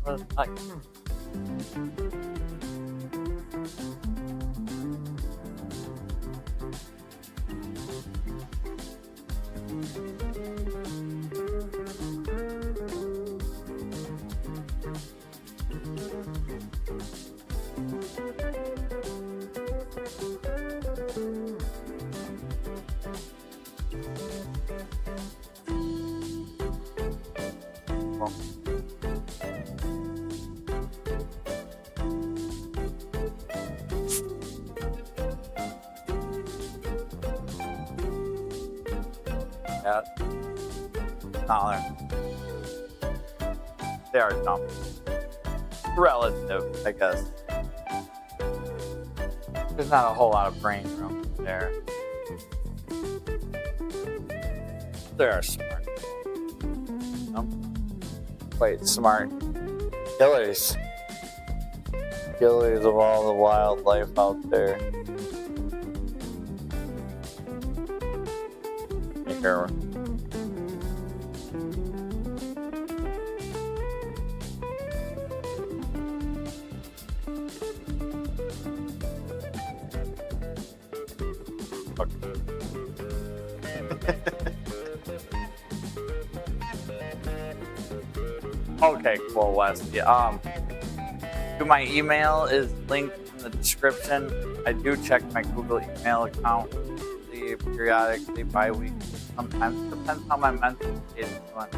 What a nice. cat. No, they are dumb. Relative, I guess. There's not a whole lot of brain room there. They are smart. Quite smart. Killers. Killers of all the wildlife out there. Take care. Okay, cool, Westy. My email is linked in the description. I do check my Google email account periodically, bi-weekly. Sometimes depends how my mental state is doing.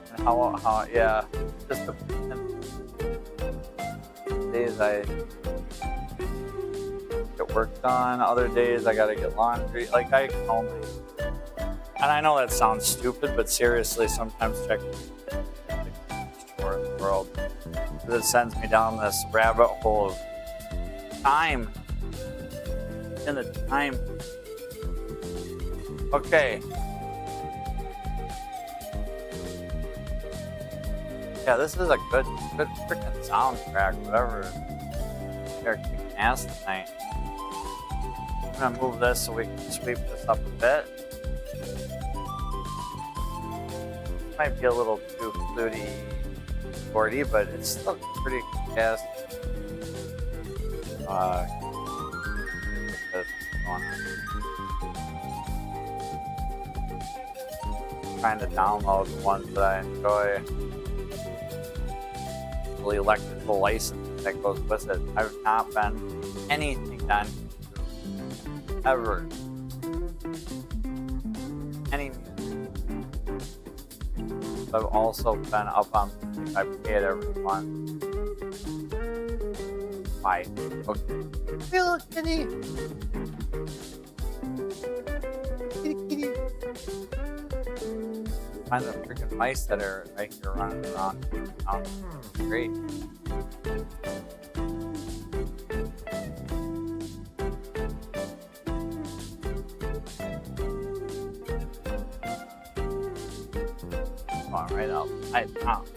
And how yeah, just the days I get work done. Other days I gotta get laundry. Like I can only. And I know that sounds stupid, but seriously, sometimes checking the world, because it sends me down this rabbit hole of time. In the time. Okay. Yeah, this is a good freaking soundtrack. Whatever. They're kicking ass tonight. I'm gonna move this so we can sweep this up a bit. Might be a little too fluty, sporty, but it's still pretty fast. Trying to download the ones that I enjoy. The electrical license that goes with it. I've not been anything done ever. Any. I've also been up on. I pay it every month. Why? Okay. Hey, look, kitty. Kitty, kitty. Find the freaking mice that are right here running around. Oh, great. Come on, right up. Out.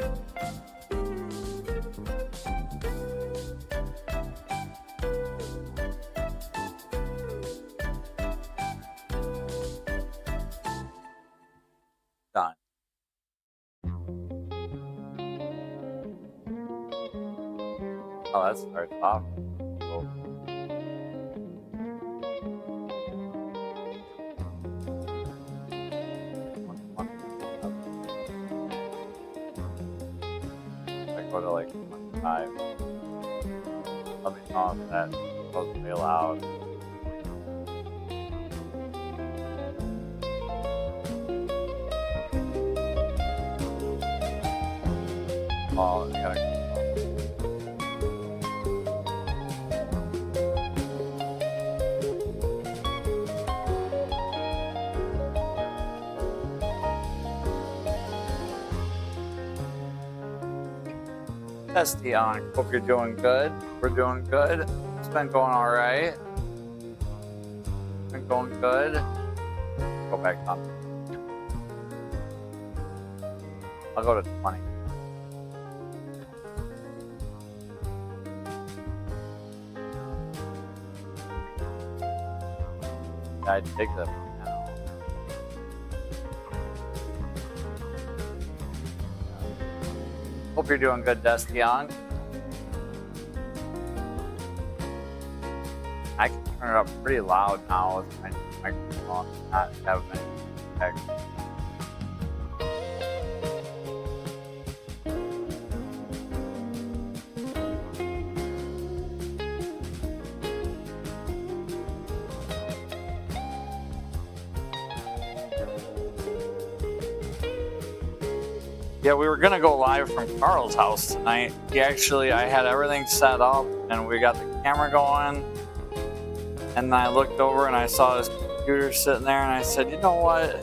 Done. Oh, that starts off. Cool. I go to like 25. Let me know if that's supposed to be allowed. Oh, I gotta. Testy on. Hope you're doing good. We're doing good. It's been going all right. It's been going good. Go back up. I'll go to 20. I dig that now. Hope you're doing good, Destian. I can turn it up pretty loud now with my microphone, not have any effects. Yeah, we were gonna go live from Carl's house tonight. I had everything set up and we got the camera going. And then I looked over and I saw his computer sitting there, and I said, you know what?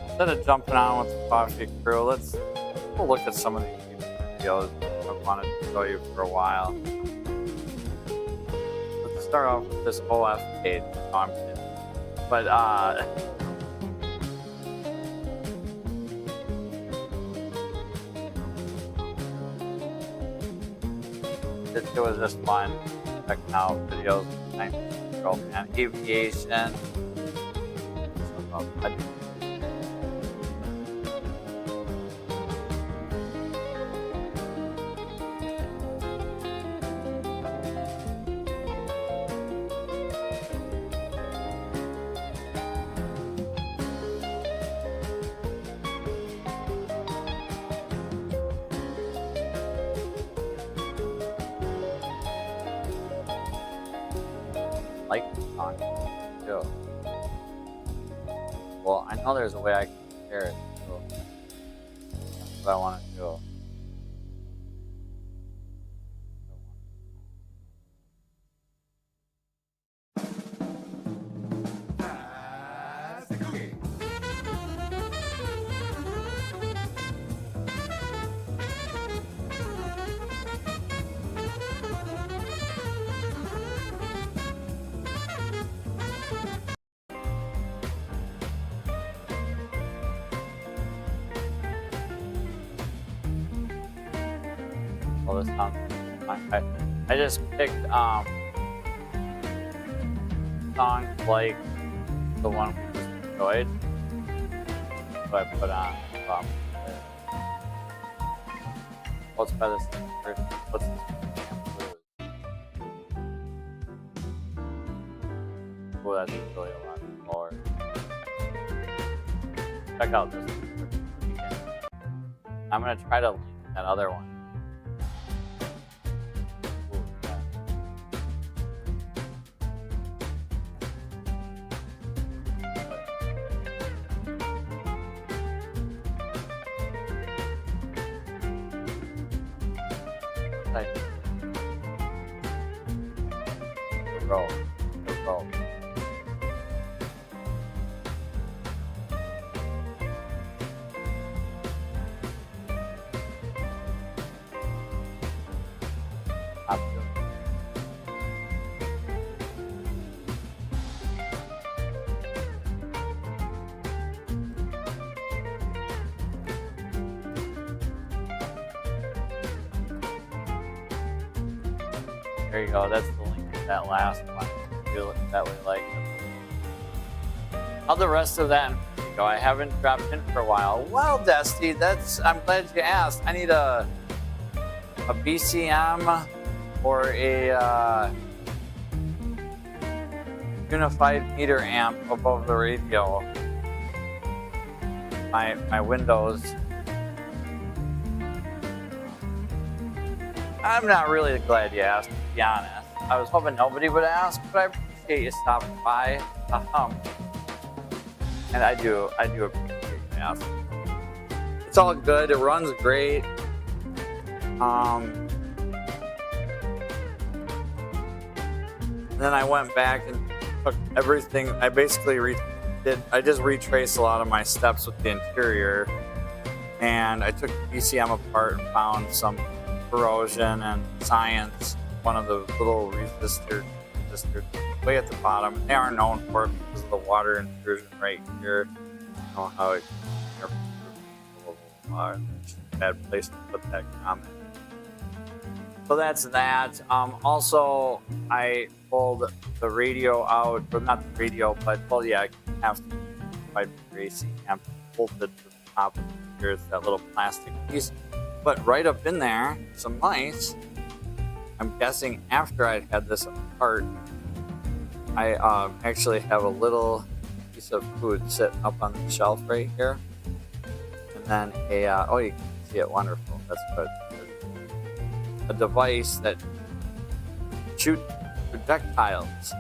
Instead of jumping on with the coffee crew, we'll look at some of these videos I've wanted to show you for a while. Let's start off with this OF page. No, I'm kidding. But it was just fun checking out videos and aviation. Like the song too. Well, I know there's a way I can share it too. That's what I want to do. Well, this sounds I just picked songs like the one we just enjoyed, so I put on what's by this first, what's this blues. Oh, that's really a lot more. Check out this one. I'm gonna try to link that other one. The roll. There you go. That's the link to that last one. Feel it that way, like it. How the rest of that go? I haven't dropped in for a while. Well, Dusty, I'm glad you asked. I need a BCM or a unified meter amp above the radio. My Windows. I'm not really glad you asked, to be honest. I was hoping nobody would ask, but I appreciate you stopping by. And I do appreciate you asking. It's all good. It runs great. Then I went back and took everything. I basically I just retraced a lot of my steps with the interior, and I took the BCM apart and found some corrosion and science, one of the little resistors way at the bottom. They are known for it because of the water intrusion right here. I don't know how it bad place to put that comment. So that's that. Also, I pulled the radio out, but not the radio, but I have to provide racing amp bolted to the top of here. It's that little plastic piece. But right up in there, some mice. I'm guessing after I had this apart, I actually have a little piece of food sitting up on the shelf right here. And then you can see it, wonderful. That's good. A device that shoots projectiles.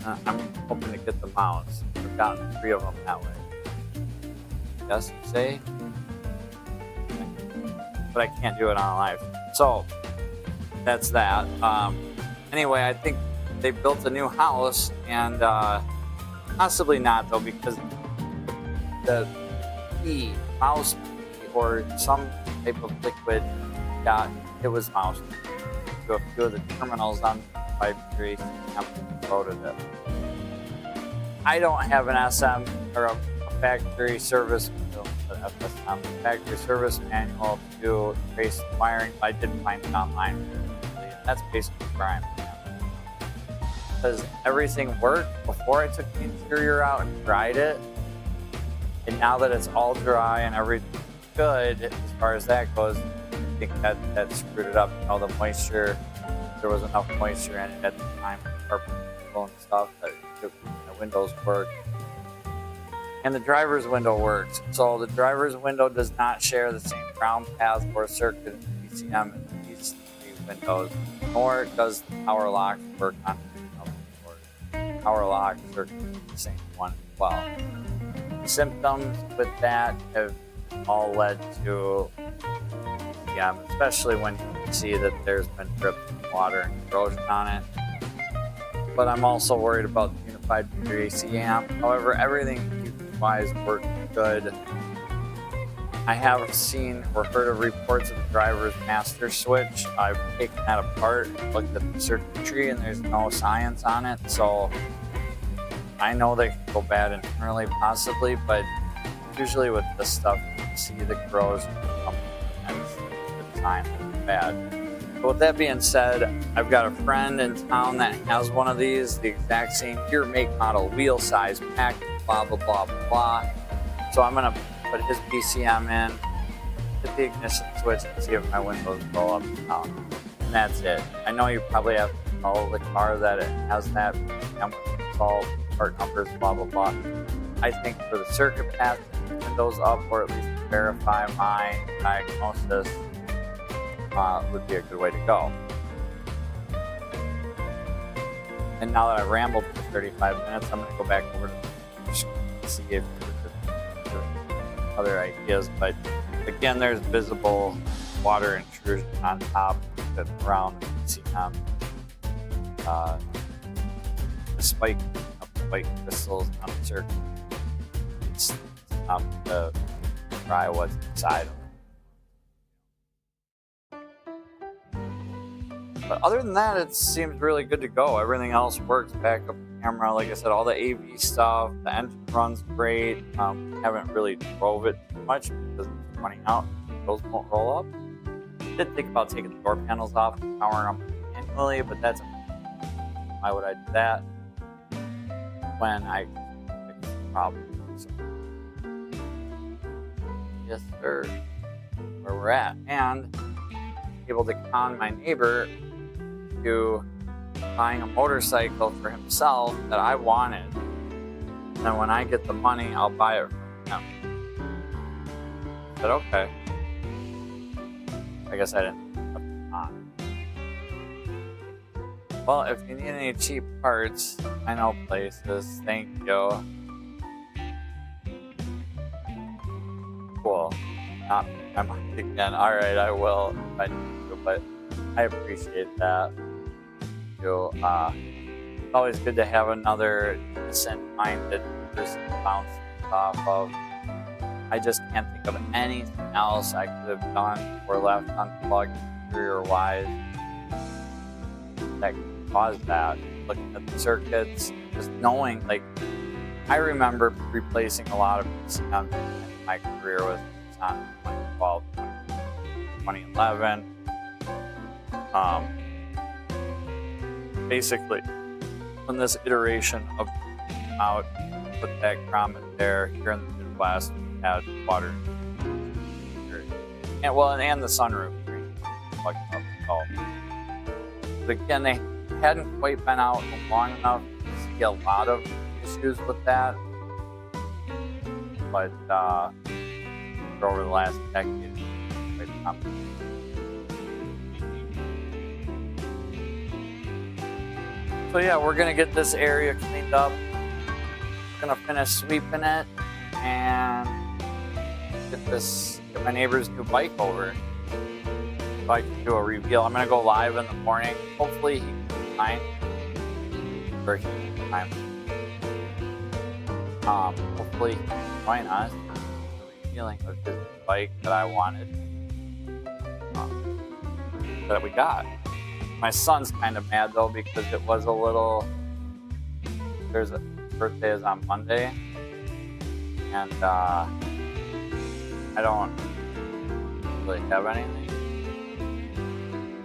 I'm hoping to get the mouse. I've gotten 3 of them that way. Yes, you say? But I can't do it on live. So that's that. Anyway, I think they built a new house, and possibly not though, because the pee, mouse pee, or some type of liquid it was mouse to a few of the terminals on 5 loaded it. I don't have an SM or a factory service FSM, factory service manual to trace the wiring. I did find it online. That's basically where I'm at. Because everything worked before I took the interior out and dried it. And now that it's all dry and everything's good, as far as that goes, I think that screwed it up. You know, the moisture, there was enough moisture in it at the time for carpet and stuff that the windows worked. And the driver's window works. So the driver's window does not share the same ground path or circuit in PCM and these three windows, nor does the power lock work on the power lock circuit the same one as well. The symptoms with that have all led to PCM, especially when you see that there's been drips of water and corrosion on it. But I'm also worried about the unified meter AC amp. However, everything wise worked good. I have seen or heard of reports of the driver's master switch. I've taken that apart, looked at the circuitry, and there's no science on it. So I know they can go bad internally, possibly, but usually with this stuff, you see the corrosion and the time is bad. But with that being said, I've got a friend in town that has one of these, the exact same year, make, model, wheel size, package, blah, blah, blah, blah, blah. So I'm going to put his PCM in, hit the ignition switch, and see if my windows go up and down. And that's it. I know you probably have to know the car that it has that PCM with all part numbers, blah, blah, blah. I think for the circuit path, windows up, or at least verify my diagnosis, would be a good way to go. And now that I've rambled for 35 minutes, I'm going to go back over to the screen and see if there's other ideas. But again, there's visible water intrusion on top and around the PCM. The spike crystals on the circuit. It's enough to dry what's inside of it. But other than that, it seems really good to go. Everything else works. Backup camera, like I said, all the AV stuff. The engine runs great. Haven't really drove it too much because it's running out. Those won't roll up. Did think about taking the door panels off and powering them manually, but that's why would I do that when I fix the problem? So, yes, sir. Where we're at, and able to con my neighbor to buying a motorcycle for himself that I wanted. And then when I get the money, I'll buy it from him. I said, okay. I guess I didn't have to con. Well, if you need any cheap parts, I know places. Thank you. Cool. Not my mic again. Alright, I will if I need to, but I appreciate that. It's always good to have another decent-minded person to bounce off of. I just can't think of anything else I could have done or left unplugged career-wise that could cause that. Looking at the circuits, just knowing, like, I remember replacing a lot of PCMs in my career with on 2012, 2011. Basically, when this iteration of out, put that grommet there here in the Midwest, we had water. And the sunroof. But again, they hadn't quite been out long enough to see a lot of issues with that. But over the last decade, quite complicated. So yeah, we're gonna get this area cleaned up. Gonna finish sweeping it and get my neighbor's new bike over. So I can do a reveal. I'm gonna go live in the morning. Hopefully he can find working time. Hopefully join us. The feeling of this bike that I wanted, that we got. My son's kind of mad though because it was a little. There's a birthday is on Monday, and I don't really have anything.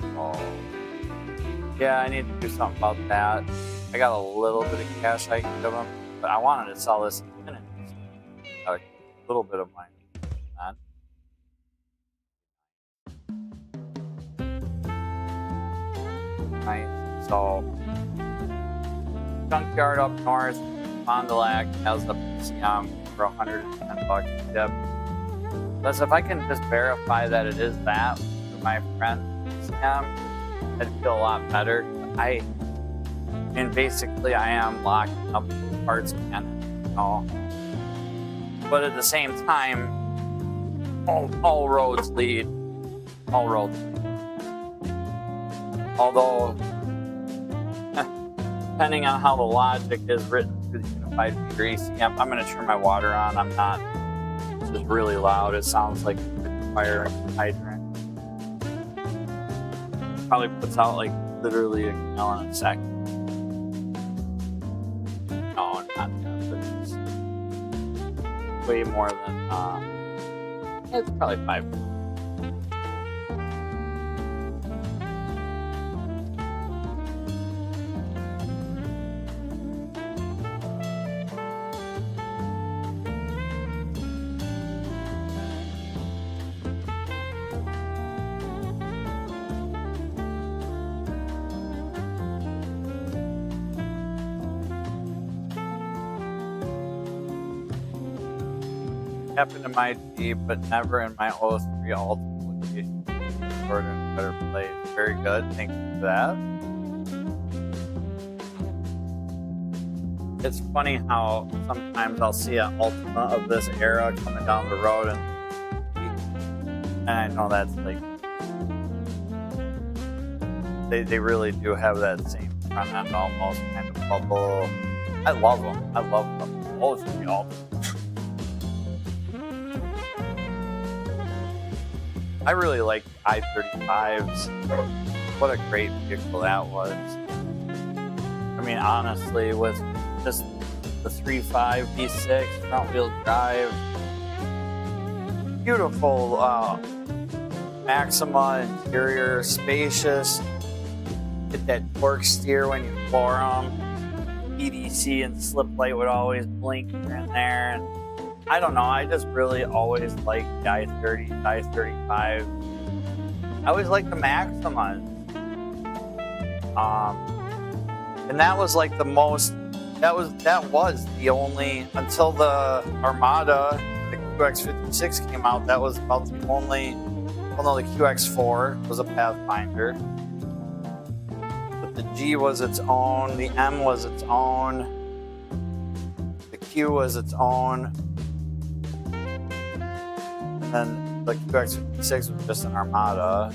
So yeah, I need to do something about that. I got a little bit of cash I can give him, but I wanted to sell this Infiniti. A little bit of money. Nice. So, junkyard up north, Fond du Lac has a PCM for $110 a tip. Plus, if I can just verify that it is that with my friend PCM, I'd feel a lot better. I mean, basically, I am locking up parts again, you know. But at the same time, all roads lead. All roads lead. Although, depending on how the logic is written through the unified meter ECM, I'm going to turn my water on. I'm not. It's just really loud. It sounds like a fire hydrant. Probably puts out like literally a gallon a second. No, not that, but it's way more than. It's probably 5. Happened in my Jeep, but never in my 03 Ultimate location. Sort of in a better place. Very good. Thank you for that. It's funny how sometimes I'll see an Ultima of this era coming down the road, and I know that's like they really do have that same front end almost kind of bubble. I love them. I love them. Both of the Ultima. I really like the i35s. What a great vehicle that was. I mean, honestly, with just the 3.5 V6 front wheel drive, beautiful Maxima interior, spacious. Get that torque steer when you floor them. EDC and slip light would always blink here and there. And I don't know, I just really always liked the i30, i35. I always liked the Maximas. And that was like the most, that was the only, until the Armada, the QX56 came out, that was about the only, well no, the QX4 was a Pathfinder. But the G was its own, the M was its own, the Q was its own. And the QX56 was just an Armada.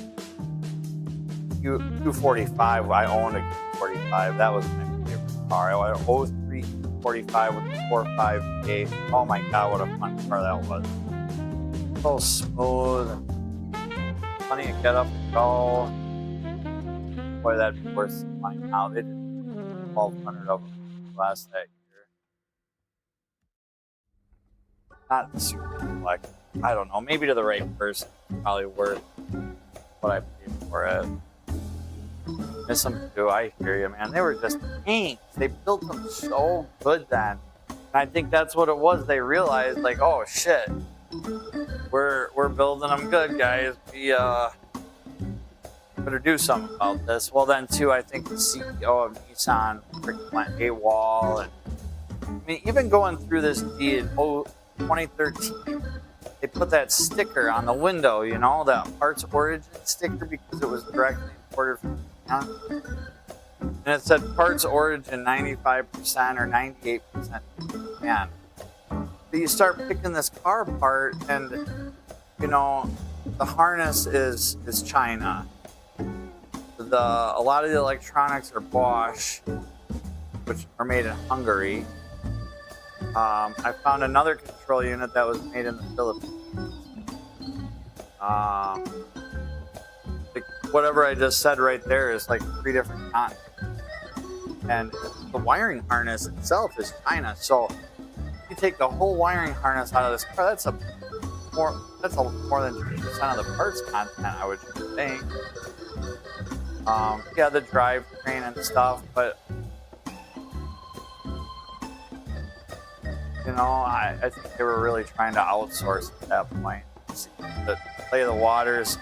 Q45, I owned a Q45. That was my favorite car. I had an 03 Q45 with the 458. Oh my god, what a fun car that was. So smooth and plenty of get up and go. Boy, that'd be worth some money now. They did 1,200 of them last that year. Not super collectible. I don't know, maybe to the right person, probably worth what I paid for it. Miss them too, I hear you, man. They were just tanks. They built them so good then. And I think that's what it was. They realized, like, oh shit, we're building them good, guys. We better do something about this. Well, then too, I think the CEO of Nissan freaking went AWOL. And I mean, even going through this deed, 2013. They put that sticker on the window, you know, that Parts Origin sticker because it was directly imported from China. And it said Parts Origin 95% or 98% Japan. But you start picking this car apart and, you know, the harness is China. A lot of the electronics are Bosch. which are made in Hungary. I found another control unit that was made in the Philippines. Whatever I just said right there is like 3 different continents. And the wiring harness itself is China. So if you take the whole wiring harness out of this car, that's more than 50% of the parts content, I would think. Yeah, the drivetrain and stuff, but you know, I think they were really trying to outsource at that point, to play the waters,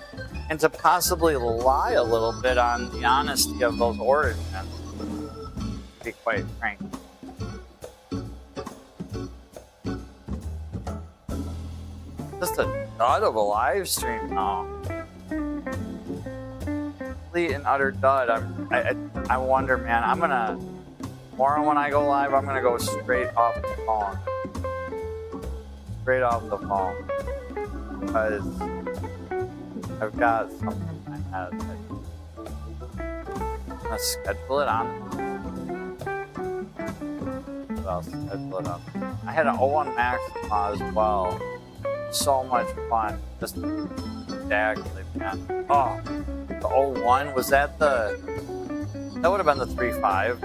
and to possibly lie a little bit on the honesty of those origins, to be quite frank. Just a dud of a live stream now. Complete and utter dud. I wonder, man, tomorrow when I go live, I'm gonna go straight off the phone. Straight off the phone. Because I've got something in my head. I'm gonna schedule it on. What else? Schedule it up. I had an 01 Maxima as well. So much fun. Just exactly, man. Oh, the 01, was that that would have been the 3.5.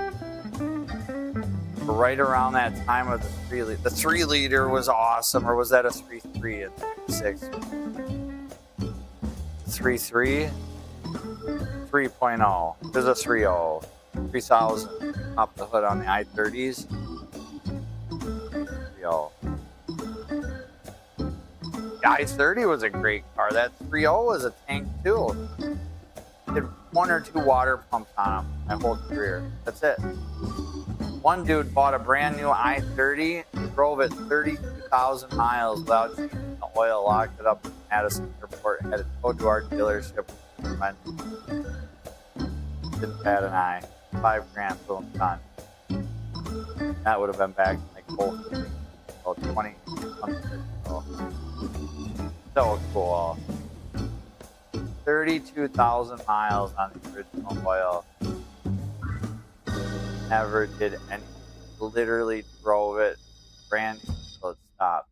Right around that time of the 3 liter. The 3 liter was awesome, or was that a 3.3 and 3.6? 3.3? 3.0. There's a 3.0. 3000 up the hood on the i30s. 3.0. The i30 was a great car. That 3.0 was a tank too. Did 1 or 2 water pumps on them my whole career. That's it. One dude bought a brand new i30, drove it 32,000 miles without changing the oil, locked it up at Madison Airport, had it towed to our dealership. Didn't bat an eye. $5,000 for him done. That would have been back in like 20 something years ago. So cool. 32,000 miles on the original oil. Never did any. Literally drove it brand new until it stopped.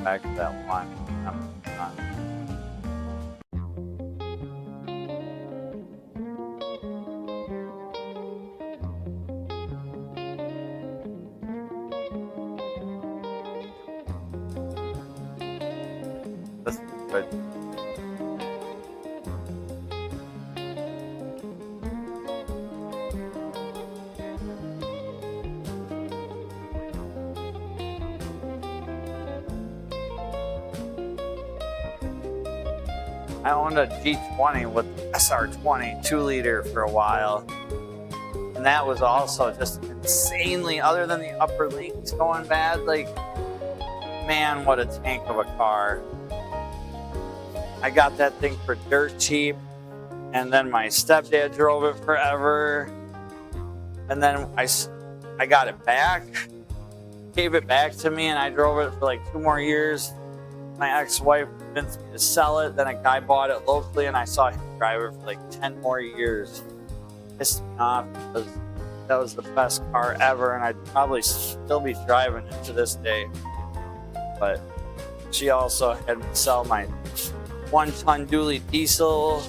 Back to that one. This is good. I owned a G20 with SR20 2 liter for a while, and that was also just insanely, other than the upper links going bad, like, man, what a tank of a car. I got that thing for dirt cheap, and then my stepdad drove it forever, and then I got it back, gave it back to me, and I drove it for like 2 more years. My ex-wife convinced me to sell it. Then a guy bought it locally, and I saw him drive it for like 10 more years. Pissed me off because that was the best car ever, and I'd probably still be driving it to this day. But she also had me sell my 1-ton dually diesel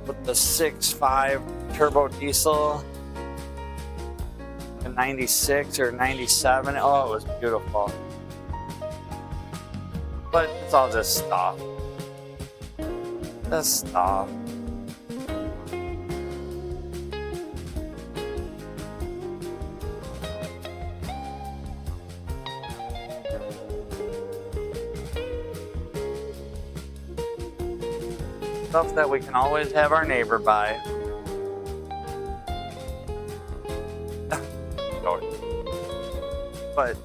with the 6.5 turbo diesel in 96 or 97. Oh, it was beautiful. But it's all just stuff. Just stuff. Stuff that we can always have our neighbor buy. But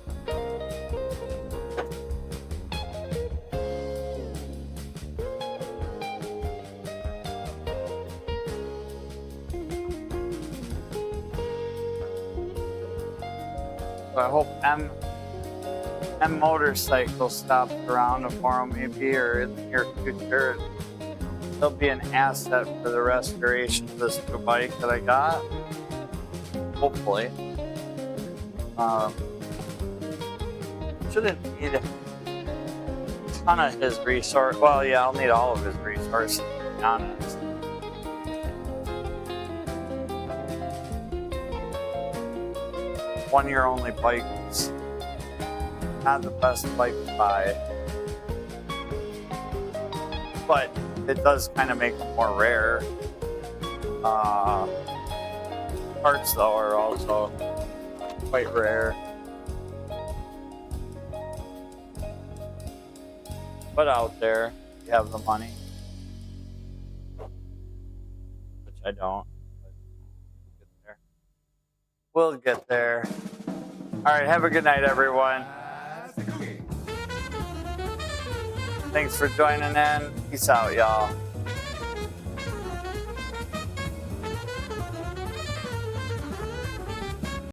So I hope M Motorcycle stops around tomorrow maybe, or in the near future. They'll be an asset for the restoration of this new bike that I got. Hopefully. Shouldn't need a ton of his resource. Well, yeah, I'll need all of his resources, to be honest. One-year only bike is not the best bike to buy, but it does kind of make them more rare. Parts though are also quite rare, but out there you have the money, which I don't. But we'll get there. All right, have a good night, everyone. Thanks for joining in. Peace out, y'all.